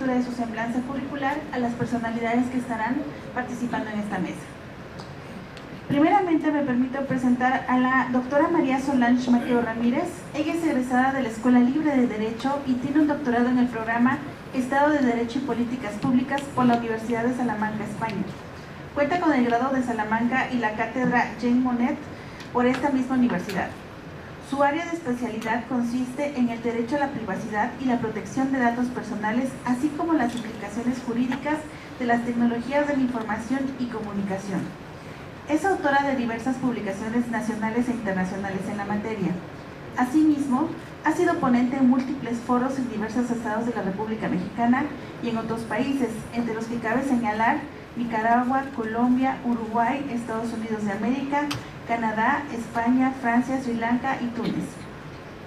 lectura de su semblanza curricular a las personalidades que estarán participando en esta mesa. Primeramente me permito presentar a la doctora María Solange Mateo Ramírez. Ella es egresada de la Escuela Libre de Derecho y tiene un doctorado en el programa Estado de Derecho y Políticas Públicas por la Universidad de Salamanca, España. Cuenta con el grado de Salamanca y la cátedra Jean Monnet por esta misma universidad. Su área de especialidad consiste en el derecho a la privacidad y la protección de datos personales, así como las implicaciones jurídicas de las tecnologías de la información y comunicación. Es autora de diversas publicaciones nacionales e internacionales en la materia. Asimismo, ha sido ponente en múltiples foros en diversos estados de la República Mexicana y en otros países, entre los que cabe señalar Nicaragua, Colombia, Uruguay, Estados Unidos de América, Canadá, España, Francia, Sri Lanka y Túnez.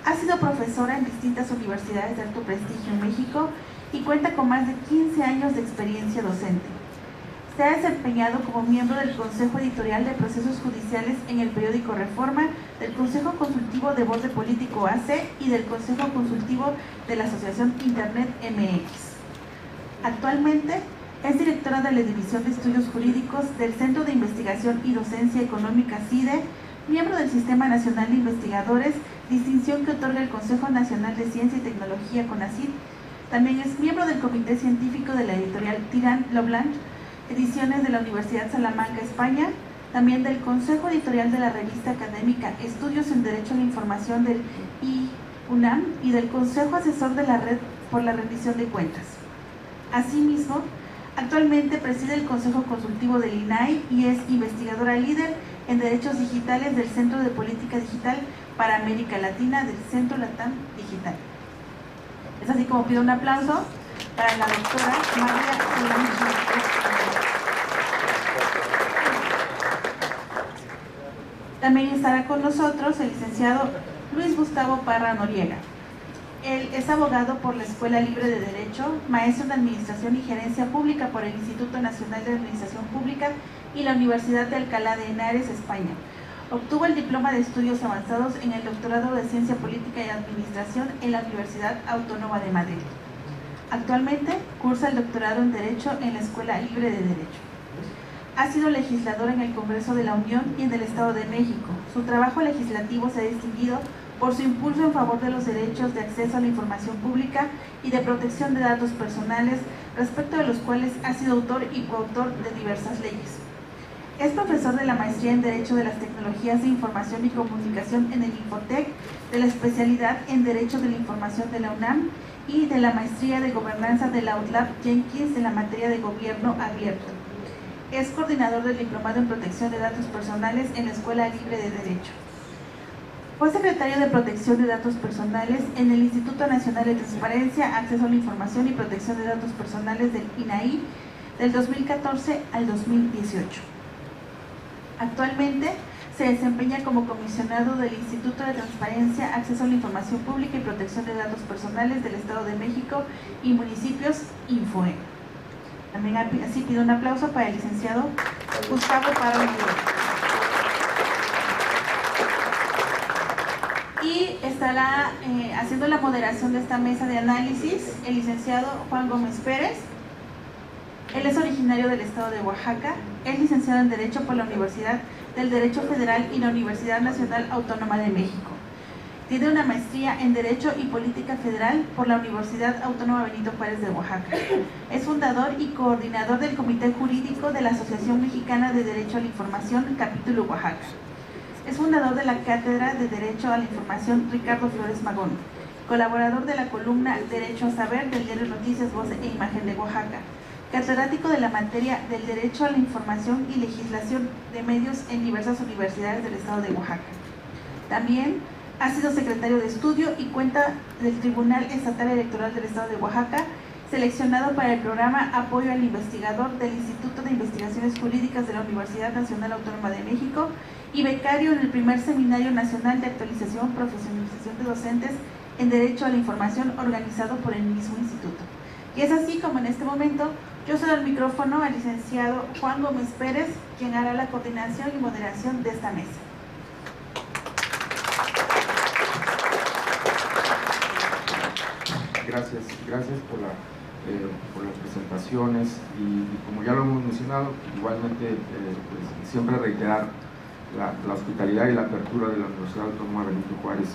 Ha sido profesora en distintas universidades de alto prestigio en México y cuenta con más de 15 años de experiencia docente. Se ha desempeñado como miembro del Consejo Editorial de Procesos Judiciales en el periódico Reforma, del Consejo Consultivo de Voz de Político AC y del Consejo Consultivo de la Asociación Internet MX. Actualmente es directora de la División de Estudios Jurídicos del Centro de Investigación y Docencia Económica CIDE, miembro del Sistema Nacional de Investigadores, distinción que otorga el Consejo Nacional de Ciencia y Tecnología CONACYT. También es miembro del Comité Científico de la editorial Tirant-Leblanc, ediciones de la Universidad Salamanca, España, también del Consejo Editorial de la revista académica Estudios en Derecho a la Información del IUNAM y del Consejo Asesor de la Red por la Rendición de Cuentas. Asimismo, actualmente preside el Consejo Consultivo del INAI y es investigadora líder en Derechos Digitales del Centro de Política Digital para América Latina del Centro Latam Digital. Es así como pido un aplauso para la doctora María Solange. También estará con nosotros el licenciado Luis Gustavo Parra Noriega. Él es abogado por la Escuela Libre de Derecho, maestro en Administración y Gerencia Pública por el Instituto Nacional de Administración Pública y la Universidad de Alcalá de Henares, España. Obtuvo el diploma de estudios avanzados en el doctorado de Ciencia Política y Administración en la Universidad Autónoma de Madrid. Actualmente cursa el doctorado en Derecho en la Escuela Libre de Derecho. Ha sido legislador en el Congreso de la Unión y en el Estado de México. Su trabajo legislativo se ha distinguido por su impulso en favor de los derechos de acceso a la información pública y de protección de datos personales, respecto de los cuales ha sido autor y coautor de diversas leyes. Es profesor de la Maestría en Derecho de las Tecnologías de Información y Comunicación en el Infotec, de la especialidad en Derecho de la Información de la UNAM y de la Maestría de Gobernanza de la UTLAP Jenkins en la materia de Gobierno Abierto. Es coordinador del Diplomado en Protección de Datos Personales en la Escuela Libre de Derecho. Fue secretario de Protección de Datos Personales en el Instituto Nacional de Transparencia, Acceso a la Información y Protección de Datos Personales del INAI del 2014 al 2018. Actualmente se desempeña como comisionado del Instituto de Transparencia, Acceso a la Información Pública y Protección de Datos Personales del Estado de México y Municipios Infoe. También así pido un aplauso para el licenciado Gustavo Parra Noriega. Y estará haciendo la moderación de esta mesa de análisis el licenciado Juan Gómez Pérez. Él es originario del estado de Oaxaca, es licenciado en Derecho por la Universidad del Derecho Federal y la Universidad Nacional Autónoma de México. Tiene una maestría en Derecho y Política Federal por la Universidad Autónoma Benito Juárez de Oaxaca. Es fundador y coordinador del Comité Jurídico de la Asociación Mexicana de Derecho a la Información, capítulo Oaxaca. Es fundador de la Cátedra de Derecho a la Información Ricardo Flores Magón, colaborador de la columna Derecho a Saber del diario Noticias, Voz e Imagen de Oaxaca, catedrático de la materia del Derecho a la Información y Legislación de Medios en diversas universidades del estado de Oaxaca. También ha sido secretario de estudio y cuenta del Tribunal Estatal Electoral del estado de Oaxaca, seleccionado para el programa Apoyo al Investigador del Instituto de Investigaciones Jurídicas de la Universidad Nacional Autónoma de México y becario en el primer Seminario Nacional de Actualización, Profesionalización de Docentes en Derecho a la Información organizado por el mismo instituto. Y es así como en este momento yo cedo el micrófono al licenciado Juan Gómez Pérez, quien hará la coordinación y moderación de esta mesa. Gracias por aportaciones y como ya lo hemos mencionado, igualmente pues, siempre reiterar la hospitalidad y la apertura de la Universidad Autónoma Benito Juárez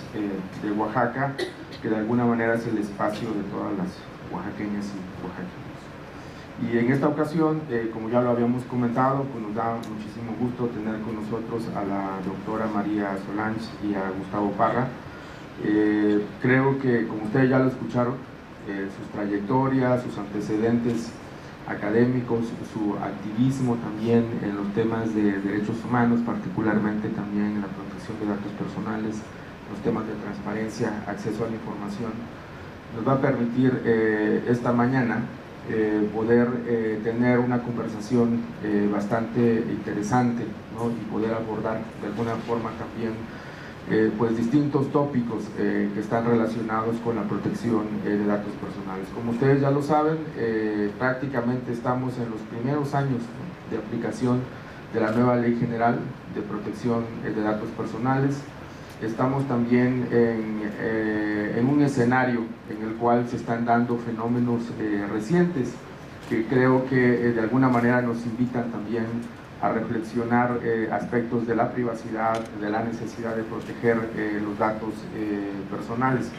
de Oaxaca, que de alguna manera es el espacio de todas las oaxaqueñas y oaxaqueños. Y en esta ocasión, como ya lo habíamos comentado, pues nos da muchísimo gusto tener con nosotros a la doctora María Solange y a Gustavo Parra. Creo que, como ustedes ya lo escucharon, sus trayectorias, sus antecedentes académicos, su activismo también en los temas de derechos humanos, particularmente también en la protección de datos personales, los temas de transparencia, acceso a la información, nos va a permitir esta mañana poder tener una conversación bastante interesante, ¿no? Y poder abordar de alguna forma también pues distintos tópicos que están relacionados con la protección de datos personales. Como ustedes ya lo saben, prácticamente estamos en los primeros años, ¿no?, de aplicación de la nueva Ley General de Protección de Datos Personales. Estamos también en un escenario en el cual se están dando fenómenos recientes que creo que de alguna manera nos invitan también a reflexionar aspectos de la privacidad, de la necesidad de proteger los datos personales.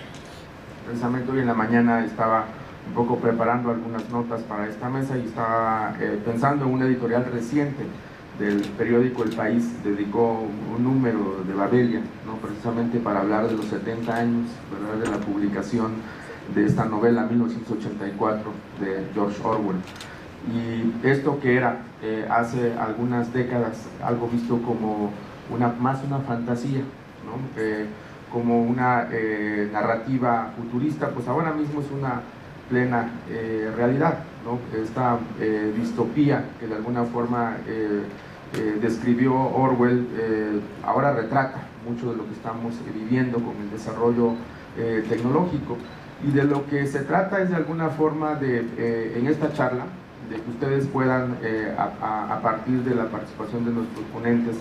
Precisamente hoy en la mañana estaba un poco preparando algunas notas para esta mesa y estaba pensando en un editorial reciente del periódico El País. Dedicó un número de Babelia, ¿no?, precisamente para hablar de los 70 años, ¿verdad?, de la publicación de esta novela 1984 de George Orwell. Y esto que era hace algunas décadas algo visto como más una fantasía, ¿no?, como una narrativa futurista, pues ahora mismo es una plena realidad, ¿no? Esta distopía que de alguna forma describió Orwell ahora retrata mucho de lo que estamos viviendo con el desarrollo tecnológico, y de lo que se trata es de alguna forma de en esta charla de que ustedes puedan a partir de la participación de nuestros ponentes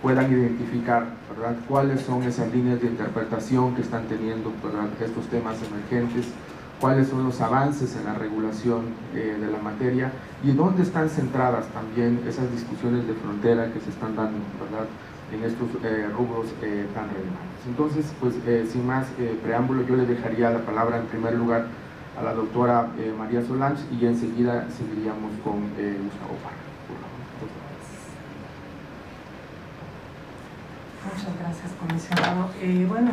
puedan identificar, ¿verdad?, cuáles son esas líneas de interpretación que están teniendo, ¿verdad?, estos temas emergentes, cuáles son los avances en la regulación de la materia y dónde están centradas también esas discusiones de frontera que se están dando, ¿verdad?, en estos rubros tan relevantes. Entonces, pues sin más preámbulo, yo le dejaría la palabra en primer lugar a la doctora María Solange y enseguida seguiríamos con Gustavo Parra. Muchas gracias, comisionado. Bueno,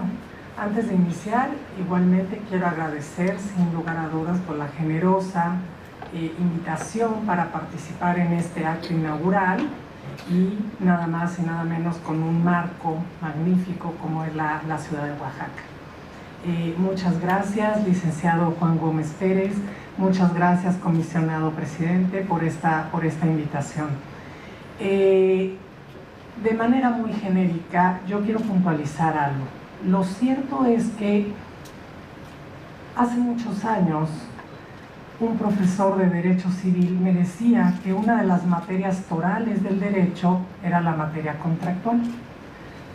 antes de iniciar, igualmente quiero agradecer sin lugar a dudas por la generosa invitación para participar en este acto inaugural y nada más y nada menos con un marco magnífico como es la ciudad de Oaxaca. Muchas gracias, licenciado Juan Gómez Pérez, muchas gracias, comisionado presidente, por esta invitación. De manera muy genérica, yo quiero puntualizar algo. Lo cierto es que hace muchos años un profesor de Derecho Civil me decía que una de las materias torales del derecho era la materia contractual.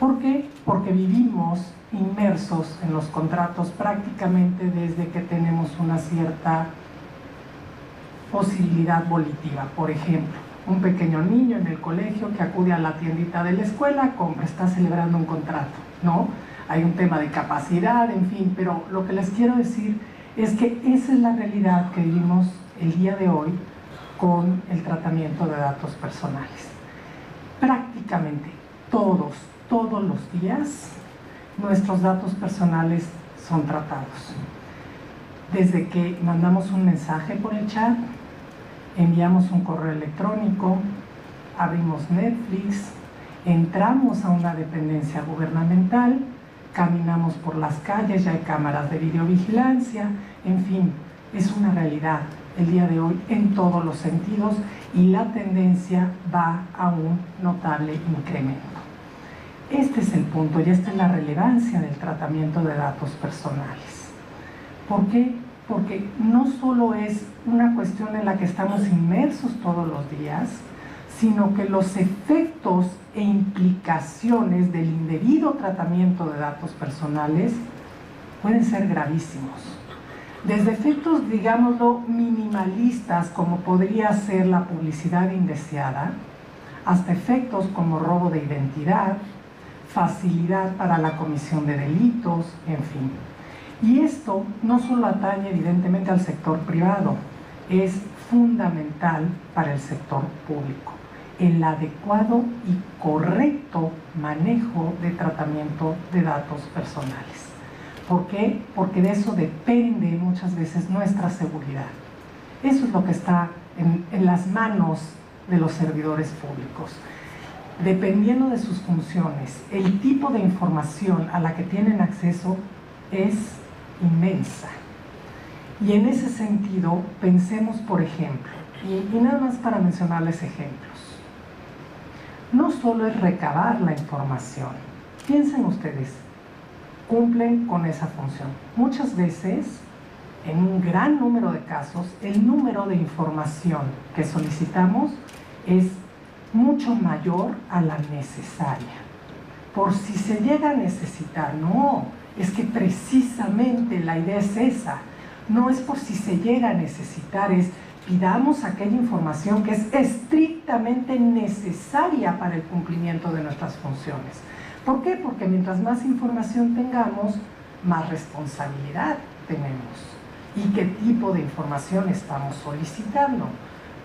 ¿Por qué? Porque vivimos inmersos en los contratos prácticamente desde que tenemos una cierta posibilidad volitiva. Por ejemplo, un pequeño niño en el colegio que acude a la tiendita de la escuela, está celebrando un contrato, ¿no? Hay un tema de capacidad, en fin, pero lo que les quiero decir es que esa es la realidad que vivimos el día de hoy con el tratamiento de datos personales. Prácticamente todos los días nuestros datos personales son tratados. Desde que mandamos un mensaje por el chat, enviamos un correo electrónico, abrimos Netflix, entramos a una dependencia gubernamental, caminamos por las calles, ya hay cámaras de videovigilancia, en fin, es una realidad el día de hoy en todos los sentidos y la tendencia va a un notable incremento. Este es el punto y esta es la relevancia del tratamiento de datos personales. ¿Por qué? Porque no solo es una cuestión en la que estamos inmersos todos los días, sino que los efectos e implicaciones del indebido tratamiento de datos personales pueden ser gravísimos. Desde efectos, digámoslo, minimalistas, como podría ser la publicidad indeseada, hasta efectos como robo de identidad, facilidad para la comisión de delitos, en fin. Y esto no solo atañe evidentemente al sector privado, es fundamental para el sector público, el adecuado y correcto manejo de tratamiento de datos personales. ¿Por qué? Porque de eso depende muchas veces nuestra seguridad. Eso es lo que está en las manos de los servidores públicos. Dependiendo de sus funciones, el tipo de información a la que tienen acceso es inmensa. Y en ese sentido, pensemos, por ejemplo, y nada más para mencionarles ejemplos, no solo es recabar la información, piensen ustedes, cumplen con esa función. Muchas veces, en un gran número de casos, el número de información que solicitamos es mucho mayor a la necesaria. Por si se llega a necesitar, no, es que precisamente la idea es esa, no es por si se llega a necesitar, es pidamos aquella información que es estrictamente necesaria para el cumplimiento de nuestras funciones. ¿Por qué? Porque mientras más información tengamos, más responsabilidad tenemos. ¿Y qué tipo de información estamos solicitando?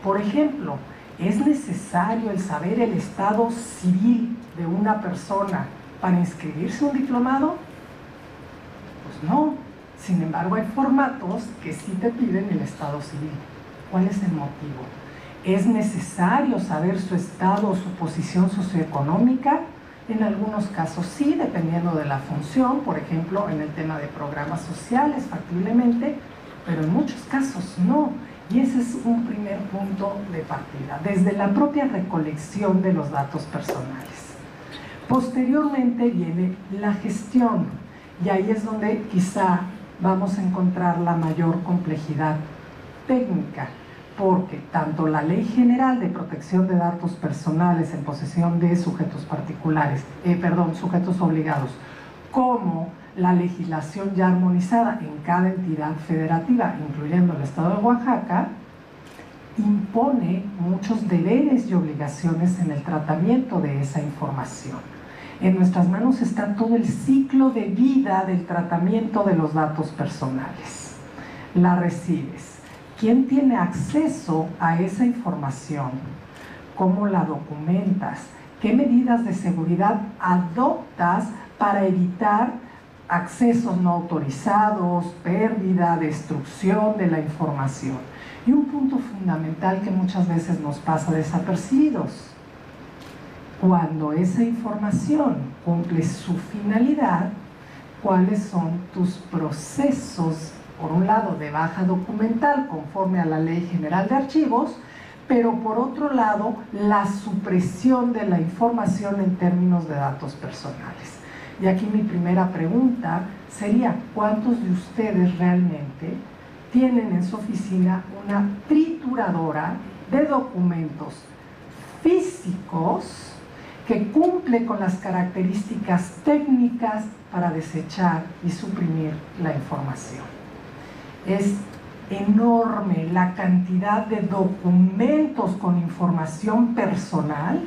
Por ejemplo, ¿es necesario el saber el estado civil de una persona para inscribirse a un diplomado? Pues no. Sin embargo, hay formatos que sí te piden el estado civil. ¿Cuál es el motivo? ¿Es necesario saber su estado o su posición socioeconómica? En algunos casos sí, dependiendo de la función, por ejemplo, en el tema de programas sociales, factiblemente, pero en muchos casos no. Y ese es un primer punto de partida, desde la propia recolección de los datos personales. Posteriormente viene la gestión, y ahí es donde quizá vamos a encontrar la mayor complejidad técnica, porque tanto la Ley General de Protección de Datos Personales en posesión de sujetos particulares, sujetos obligados, como la legislación ya armonizada en cada entidad federativa, incluyendo el Estado de Oaxaca, impone muchos deberes y obligaciones en el tratamiento de esa información. En nuestras manos está todo el ciclo de vida del tratamiento de los datos personales. La recibes. ¿Quién tiene acceso a esa información? ¿Cómo la documentas? ¿Qué medidas de seguridad adoptas para evitar accesos no autorizados, pérdida, destrucción de la información? Y un punto fundamental que muchas veces nos pasa desapercibidos. Cuando esa información cumple su finalidad, ¿cuáles son tus procesos? Por un lado, de baja documental, conforme a la Ley General de Archivos, pero por otro lado, la supresión de la información en términos de datos personales. Y aquí mi primera pregunta sería, ¿cuántos de ustedes realmente tienen en su oficina una trituradora de documentos físicos que cumple con las características técnicas para desechar y suprimir la información? Es enorme la cantidad de documentos con información personal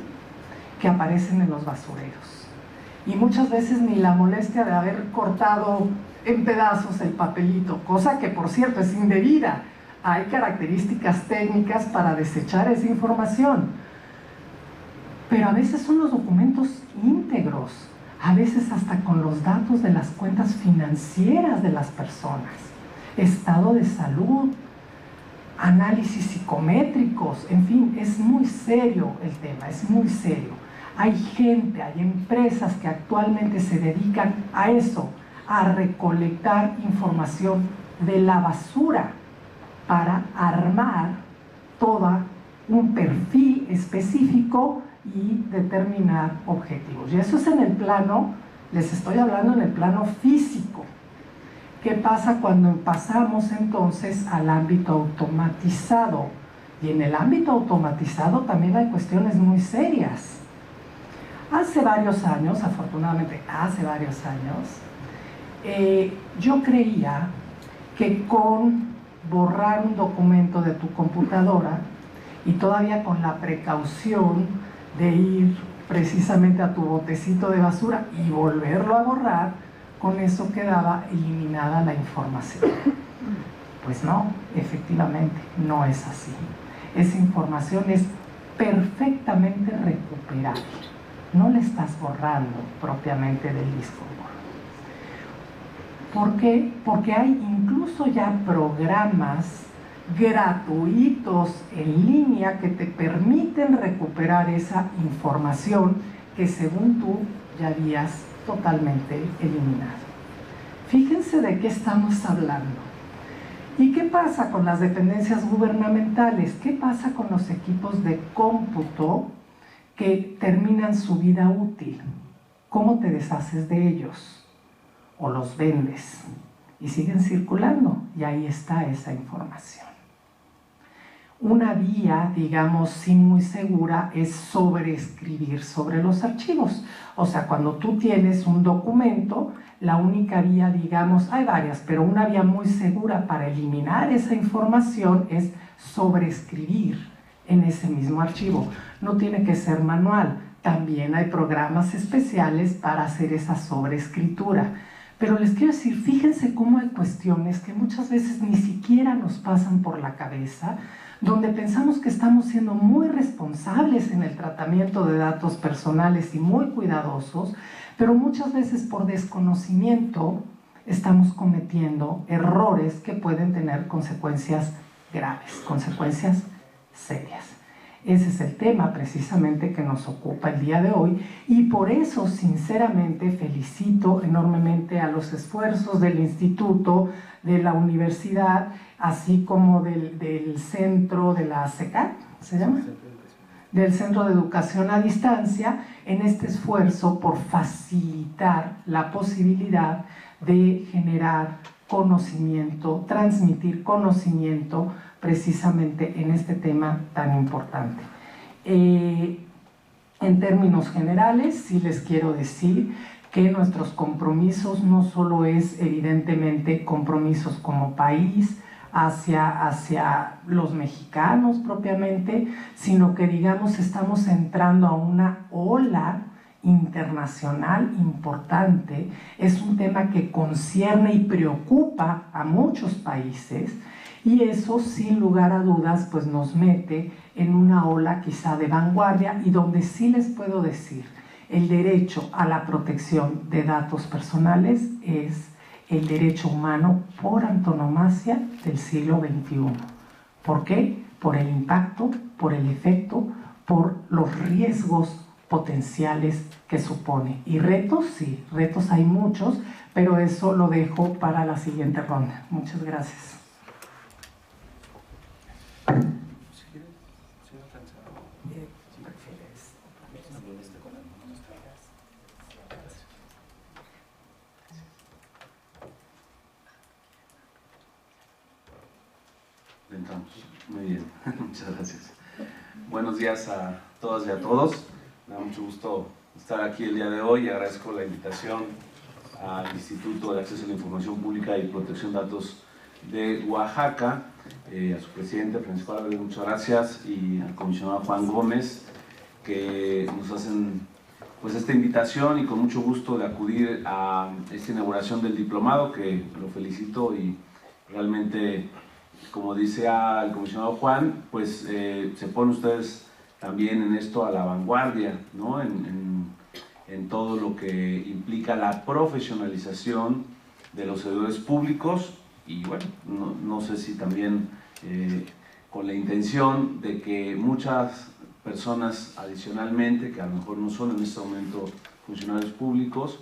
que aparecen en los basureros. Y muchas veces ni la molestia de haber cortado en pedazos el papelito, cosa que por cierto es indebida. Hay características técnicas para desechar esa información. Pero a veces son los documentos íntegros, a veces hasta con los datos de las cuentas financieras de las personas. Estado de salud, análisis psicométricos, en fin, es muy serio el tema, es muy serio. Hay gente, hay empresas que actualmente se dedican a eso, a recolectar información de la basura para armar todo un perfil específico y determinar objetivos. Y eso es en el plano, les estoy hablando en el plano físico. ¿Qué pasa cuando pasamos entonces al ámbito automatizado? Y en el ámbito automatizado también hay cuestiones muy serias. Hace varios años, afortunadamente hace varios años, yo creía que con borrar un documento de tu computadora y todavía con la precaución de ir precisamente a tu botecito de basura y volverlo a borrar, con eso quedaba eliminada la información. Pues no, efectivamente, no es así. Esa información es perfectamente recuperable. No la estás borrando propiamente del disco duro. ¿Por qué? Porque hay incluso ya programas gratuitos en línea que te permiten recuperar esa información que según tú ya habías totalmente eliminado. Fíjense de qué estamos hablando. ¿Y qué pasa con las dependencias gubernamentales? ¿Qué pasa con los equipos de cómputo que terminan su vida útil? ¿Cómo te deshaces de ellos? ¿O los vendes? Y siguen circulando, y ahí está esa información. Una vía, digamos, sí muy segura es sobreescribir sobre los archivos. O sea, cuando tú tienes un documento, la única vía, digamos, hay varias, pero una vía muy segura para eliminar esa información es sobreescribir en ese mismo archivo. No tiene que ser manual, también hay programas especiales para hacer esa sobreescritura. Pero les quiero decir, fíjense cómo hay cuestiones que muchas veces ni siquiera nos pasan por la cabeza, donde pensamos que estamos siendo muy responsables en el tratamiento de datos personales y muy cuidadosos, pero muchas veces por desconocimiento estamos cometiendo errores que pueden tener consecuencias graves, consecuencias serias. Ese es el tema precisamente que nos ocupa el día de hoy, y por eso sinceramente felicito enormemente a los esfuerzos del instituto, de la universidad, así como del centro de la CECAT, ¿se llama? Del Centro de Educación a Distancia, en este esfuerzo por facilitar la posibilidad de generar conocimiento, transmitir conocimiento precisamente en este tema tan importante. En términos generales, sí les quiero decir que nuestros compromisos no solo es evidentemente compromisos como país hacia los mexicanos propiamente, sino que digamos estamos entrando a una ola internacional importante. Es un tema que concierne y preocupa a muchos países, y eso sin lugar a dudas pues nos mete en una ola quizá de vanguardia, y donde sí les puedo decir, el derecho a la protección de datos personales es el derecho humano por antonomasia del siglo XXI. ¿Por qué? Por el impacto, por el efecto, por los riesgos potenciales que supone. Y retos, sí, retos hay muchos, pero eso lo dejo para la siguiente ronda. Muchas gracias. Entramos. Muy bien, muchas gracias. Buenos días a todas y a todos. Me da mucho gusto estar aquí el día de hoy. Agradezco la invitación al Instituto de Acceso a la Información Pública y Protección de Datos de Oaxaca, a su presidente Francisco Álvarez, muchas gracias, y al comisionado Juan Gómez, que nos hacen pues esta invitación, y con mucho gusto de acudir a esta inauguración del diplomado, que lo felicito, y realmente, como dice el comisionado Juan, pues se ponen ustedes también en esto a la vanguardia, ¿no? En todo lo que implica la profesionalización de los servidores públicos, y bueno, no sé si también con la intención de que muchas personas adicionalmente, que a lo mejor no son en este momento funcionarios públicos,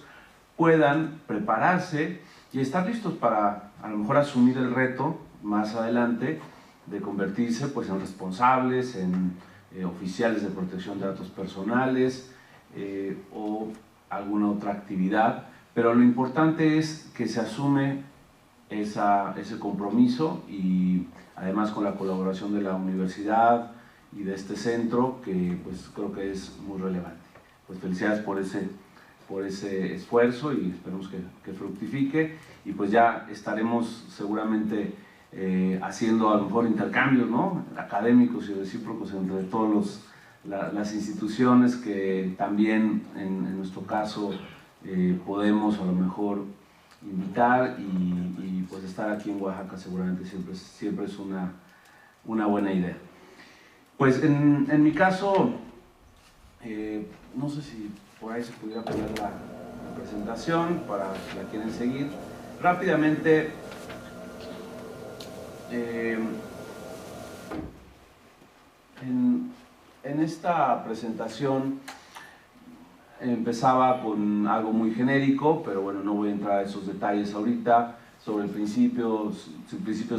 puedan prepararse y estar listos para a lo mejor asumir el reto más adelante de convertirse pues en responsables, en oficiales de protección de datos personales o alguna otra actividad. Pero lo importante es que se asume ese compromiso, y además con la colaboración de la universidad y de este centro, que pues creo que es muy relevante. Pues felicidades por por ese esfuerzo y esperemos que fructifique, y pues ya estaremos seguramente haciendo a lo mejor intercambios, ¿no?, académicos y recíprocos entre todas las instituciones que también en nuestro caso podemos a lo mejor invitar, y pues estar aquí en Oaxaca seguramente siempre es una buena idea. Pues en mi caso, no sé si por ahí se pudiera poner la presentación para si la quieren seguir. Rápidamente, en esta presentación empezaba con algo muy genérico, pero bueno, no voy a entrar a esos detalles ahorita, sobre principios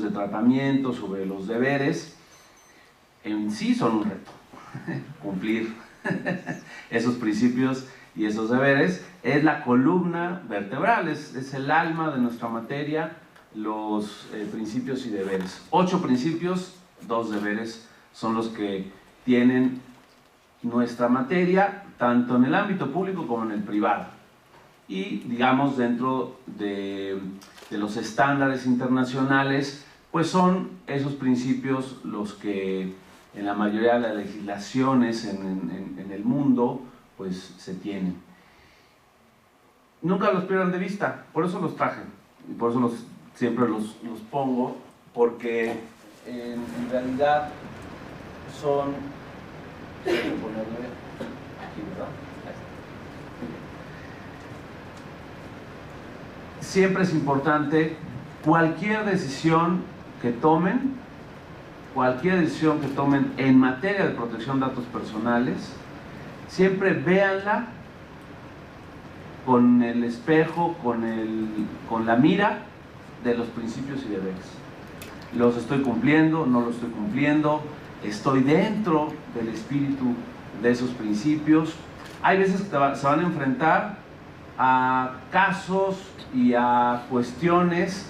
de tratamiento, sobre los deberes. En sí son un reto, cumplir esos principios y esos deberes. Es la columna vertebral, es el alma de nuestra materia, los principios y deberes. 8 principios, 2 deberes son los que tienen nuestra materia, tanto en el ámbito público como en el privado. Y digamos, dentro de los estándares internacionales, pues son esos principios los que en la mayoría de las legislaciones en el mundo pues se tienen. Nunca los pierdan de vista, por eso los traje y por eso siempre los pongo, porque en realidad son... Voy a ponerle aquí, ¿verdad? Siempre es importante cualquier decisión que tomen en materia de protección de datos personales, siempre véanla con el espejo, con la mira de los principios y deberes. ¿Los estoy cumpliendo? ¿No los estoy cumpliendo? ¿Estoy dentro del espíritu de esos principios? Hay veces que se van a enfrentar a casos y a cuestiones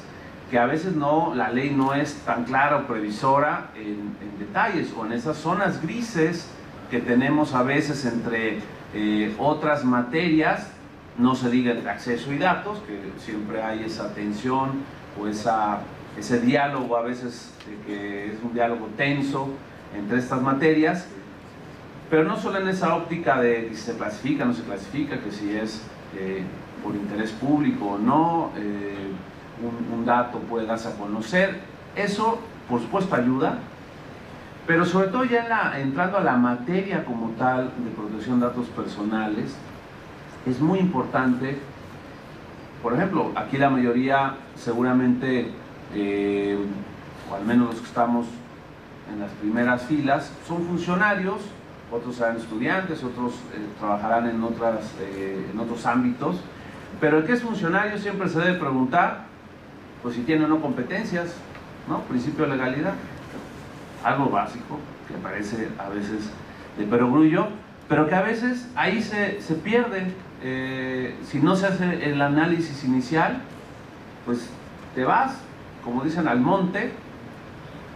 que a veces la ley no es tan clara o previsora en detalles, o en esas zonas grises que tenemos a veces entre otras materias, no se diga entre acceso y datos, que siempre hay esa tensión o ese diálogo a veces que es un diálogo tenso entre estas materias, pero no solo en esa óptica de si se clasifica o no se clasifica, que si es por interés público o no, un dato puede darse a conocer. Eso, por supuesto, ayuda, pero sobre todo ya entrando a la materia como tal de protección de datos personales, es muy importante. Por ejemplo, aquí la mayoría seguramente, o al menos los que estamos en las primeras filas, son funcionarios, otros serán estudiantes, otros trabajarán en otros ámbitos, pero el que es funcionario siempre se debe preguntar pues si tiene o no competencias, ¿no? Principio de legalidad, algo básico que parece a veces de perogrullo, pero que a veces ahí se pierde. Si no se hace el análisis inicial, pues te vas, como dicen, al monte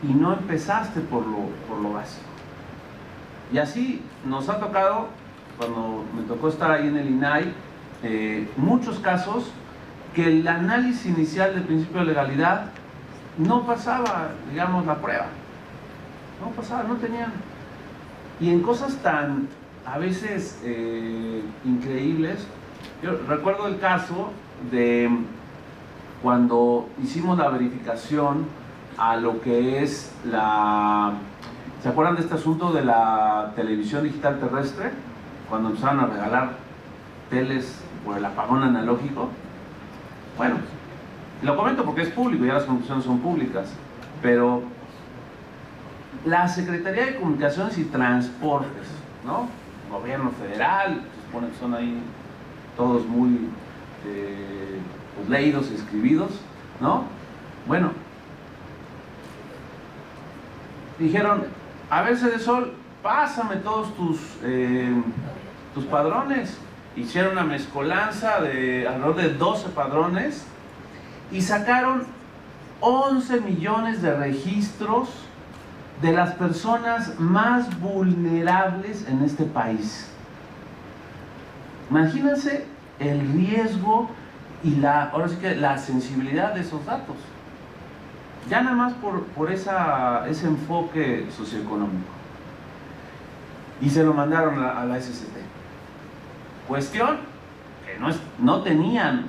y no empezaste por lo básico. Y así nos ha tocado, cuando me tocó estar ahí en el INAI, muchos casos que el análisis inicial del principio de legalidad no pasaba, digamos, la prueba. No pasaba, no tenían. Y en cosas tan, a veces, increíbles. Yo recuerdo el caso de cuando hicimos la verificación a lo que es ¿se acuerdan de este asunto de la televisión digital terrestre? Cuando empezaron a regalar teles por el apagón analógico. Bueno, lo comento porque es público, ya las conclusiones son públicas, pero la Secretaría de Comunicaciones y Transportes, ¿no? Gobierno federal, se supone que son ahí todos muy pues, leídos y escribidos, ¿no? Bueno, dijeron, a ver, Cedesol, pásame todos tus padrones. Hicieron una mezcolanza de alrededor de 12 padrones y sacaron 11 millones de registros de las personas más vulnerables en este país. Imagínense el riesgo y ahora sí que la sensibilidad de esos datos. Ya nada más por ese enfoque socioeconómico. Y se lo mandaron a la SCT. Cuestión que no tenían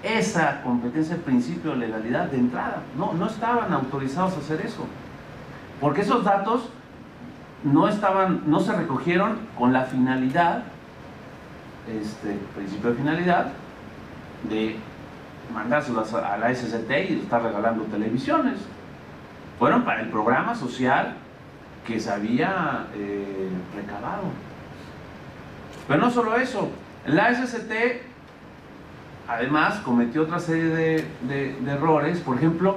esa competencia de principio de legalidad de entrada. No estaban autorizados a hacer eso. Porque esos datos no se recogieron con la finalidad, principio de finalidad, de mandárselas a la SCT y estar regalando televisiones. Fueron para el programa social que se había recabado. Pero no solo eso, la SCT además cometió otra serie de errores. Por ejemplo,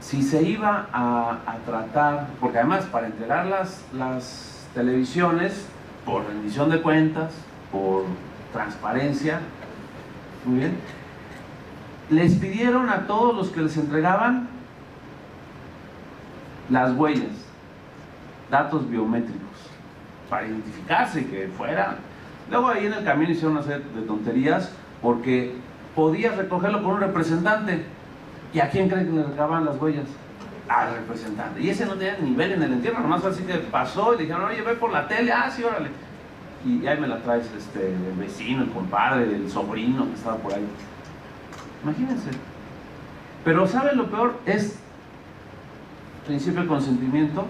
si se iba a tratar, porque además para entregar las televisiones por rendición de cuentas, por transparencia, muy bien, les pidieron a todos los que les entregaban las huellas, datos biométricos, para identificarse, que fuera. Luego ahí en el camino hicieron una serie de tonterías, porque podías recogerlo con un representante. ¿Y a quién creen que le recababan las huellas? Al representante. Y ese no tenía nivel en el entierro, nomás así que pasó y le dijeron, oye, ve por la tele, sí, órale. Y ahí me la traes el vecino, el compadre, el sobrino que estaba por ahí. Imagínense. Pero ¿saben lo peor? Es principio de consentimiento.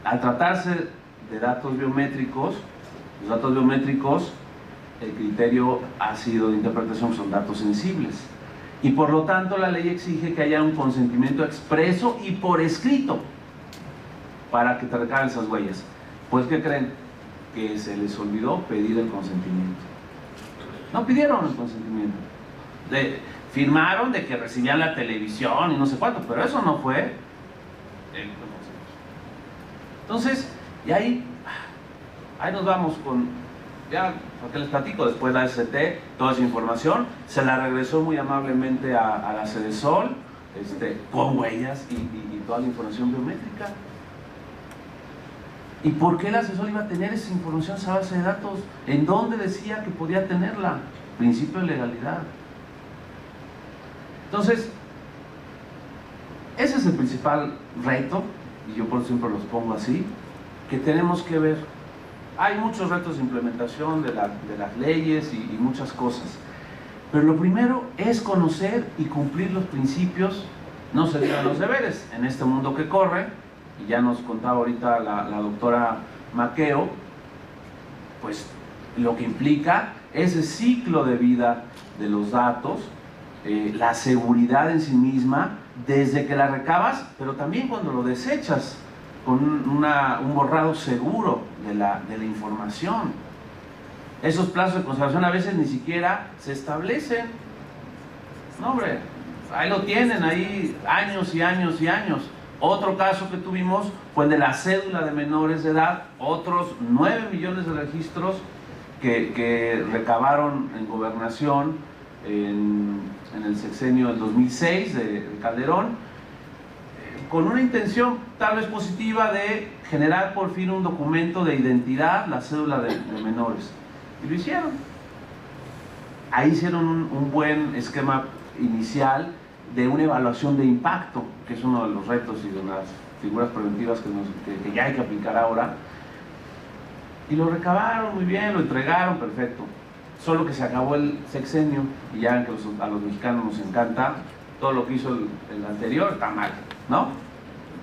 Al tratarse de datos biométricos, los datos biométricos, el criterio ha sido de interpretación, son datos sensibles. Y por lo tanto la ley exige que haya un consentimiento expreso y por escrito para que te recaben esas huellas. Pues ¿qué creen? Que se les olvidó pedir el consentimiento. No pidieron el consentimiento. Firmaron de que recibían la televisión y no sé cuánto, pero eso no fue el consentimiento. Entonces, y ahí nos vamos con, ya, porque les platico, después la SCT, toda esa información, se la regresó muy amablemente a la Sedesol, con huellas y toda la información biométrica. ¿Y por qué la Sedesol iba a tener esa información, esa base de datos? ¿En dónde decía que podía tenerla? Principio de legalidad. Entonces, ese es el principal reto, y yo por eso siempre los pongo así, que tenemos que ver. Hay muchos retos de implementación de las leyes y muchas cosas, pero lo primero es conocer y cumplir los principios, no se digan los deberes, en este mundo que corre, y ya nos contaba ahorita la doctora Maqueo, pues lo que implica ese ciclo de vida de los datos, la seguridad en sí misma, desde que la recabas, pero también cuando lo desechas, con un borrado seguro de la información. Esos plazos de conservación a veces ni siquiera se establecen. No, hombre, ahí lo tienen, ahí años y años y años. Otro caso que tuvimos fue el de la cédula de menores de edad, otros 9 millones de registros que recabaron en gobernación en el sexenio del 2006 de Calderón, con una intención tal vez positiva de generar por fin un documento de identidad, la cédula de menores. Y lo hicieron. Ahí hicieron un buen esquema inicial de una evaluación de impacto, que es uno de los retos y de las figuras preventivas que ya hay que aplicar ahora. Y lo recabaron muy bien, lo entregaron, perfecto. Solo que se acabó el sexenio, y ya que a los mexicanos nos encanta, todo lo que hizo el anterior está mal, ¿no?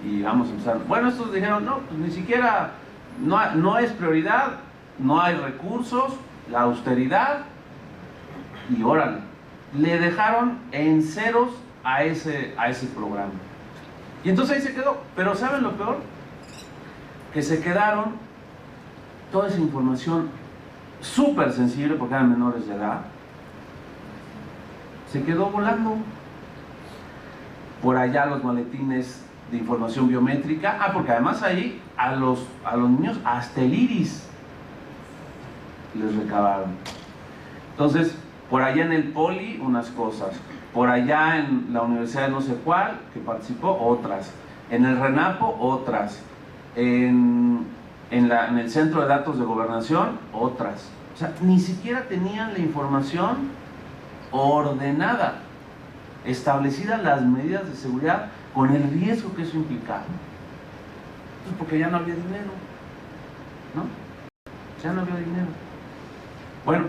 Y vamos a empezar. Bueno, estos dijeron, no, pues ni siquiera, no es prioridad, no hay recursos, la austeridad, y órale, le dejaron en ceros a ese programa. Y entonces ahí se quedó. Pero ¿saben lo peor? Que se quedaron toda esa información súper sensible, porque eran menores de edad, se quedó volando. Por allá los maletines de información biométrica, porque además ahí a los niños hasta el iris les recabaron. Entonces, por allá en el Poli unas cosas, por allá en la universidad de no sé cuál que participó otras, en el RENAPO otras, en en el centro de datos de gobernación, otras. O sea, ni siquiera tenían la información ordenada, establecidas las medidas de seguridad con el riesgo que eso implicaba. Pues porque ya no había dinero, ¿no? Ya no había dinero. Bueno,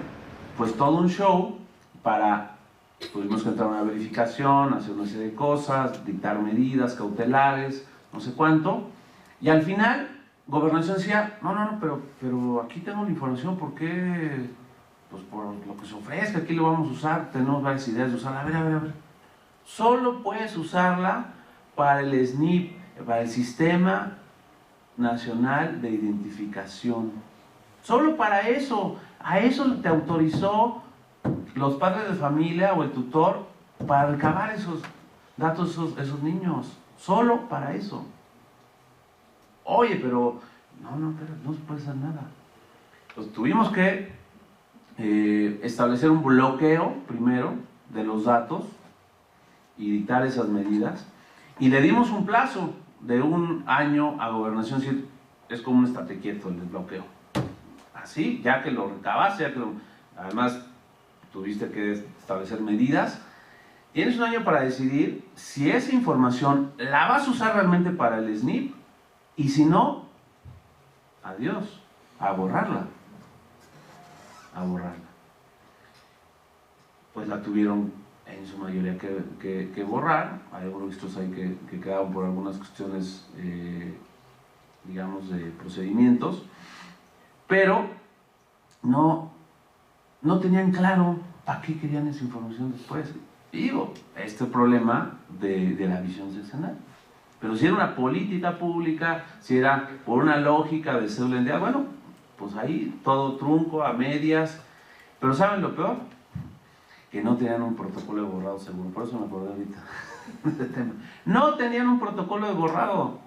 pues todo un show tuvimos que entrar a una verificación, hacer una serie de cosas, dictar medidas cautelares, no sé cuánto, y al final Gobernación decía, no, pero aquí tengo la información, ¿por qué? Pues por lo que se ofrezca, aquí lo vamos a usar, tenemos varias ideas de usarla. A ver. Solo puedes usarla para el SNIP, para el Sistema Nacional de Identificación. Solo para eso. A eso te autorizó los padres de familia o el tutor para recabar esos datos, esos niños. Solo para eso. Oye, pero no se puede hacer nada. Pues tuvimos que establecer un bloqueo primero de los datos y dictar esas medidas, y le dimos un plazo de 1 año a Gobernación. Es como un estate quieto el desbloqueo, así, ya que lo recabaste, además tuviste que establecer medidas. Tienes 1 año para decidir si esa información la vas a usar realmente para el SNIP, y si no, adiós, a borrarla. Pues la tuvieron en su mayoría que borrar. Hay algunos registros ahí que quedaron por algunas cuestiones, digamos, de procedimientos, pero no tenían claro para qué querían esa información después. Y digo, este problema de la visión sexenal. Pero si era una política pública, si era por una lógica de cédula identidad, bueno, pues ahí todo trunco, a medias. Pero ¿saben lo peor? Que no tenían un protocolo de borrado seguro. Por eso me acordé ahorita de este tema. No tenían un protocolo de borrado.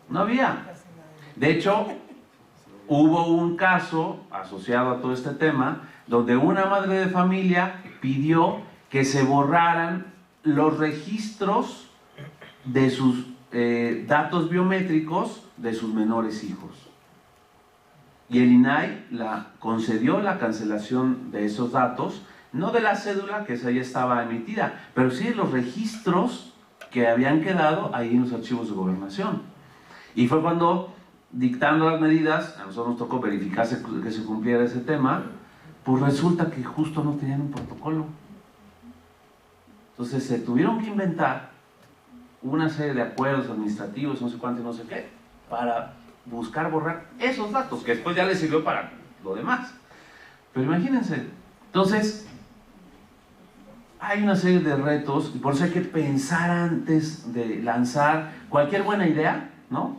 No había. De hecho, hubo un caso asociado a todo este tema donde una madre de familia pidió que se borraran los registros de sus datos biométricos de sus menores hijos. Y el INAI concedió la cancelación de esos datos, no de la cédula, que esa ya estaba emitida, pero sí de los registros que habían quedado ahí en los archivos de gobernación. Y fue cuando, dictando las medidas, a nosotros nos tocó verificar que se cumpliera ese tema, pues resulta que justo no tenían un protocolo. Entonces se tuvieron que inventar una serie de acuerdos administrativos, no sé cuánto y no sé qué, para buscar borrar esos datos, que después ya les sirvió para lo demás. Pero imagínense, entonces hay una serie de retos, y por eso hay que pensar antes de lanzar cualquier buena idea, ¿no?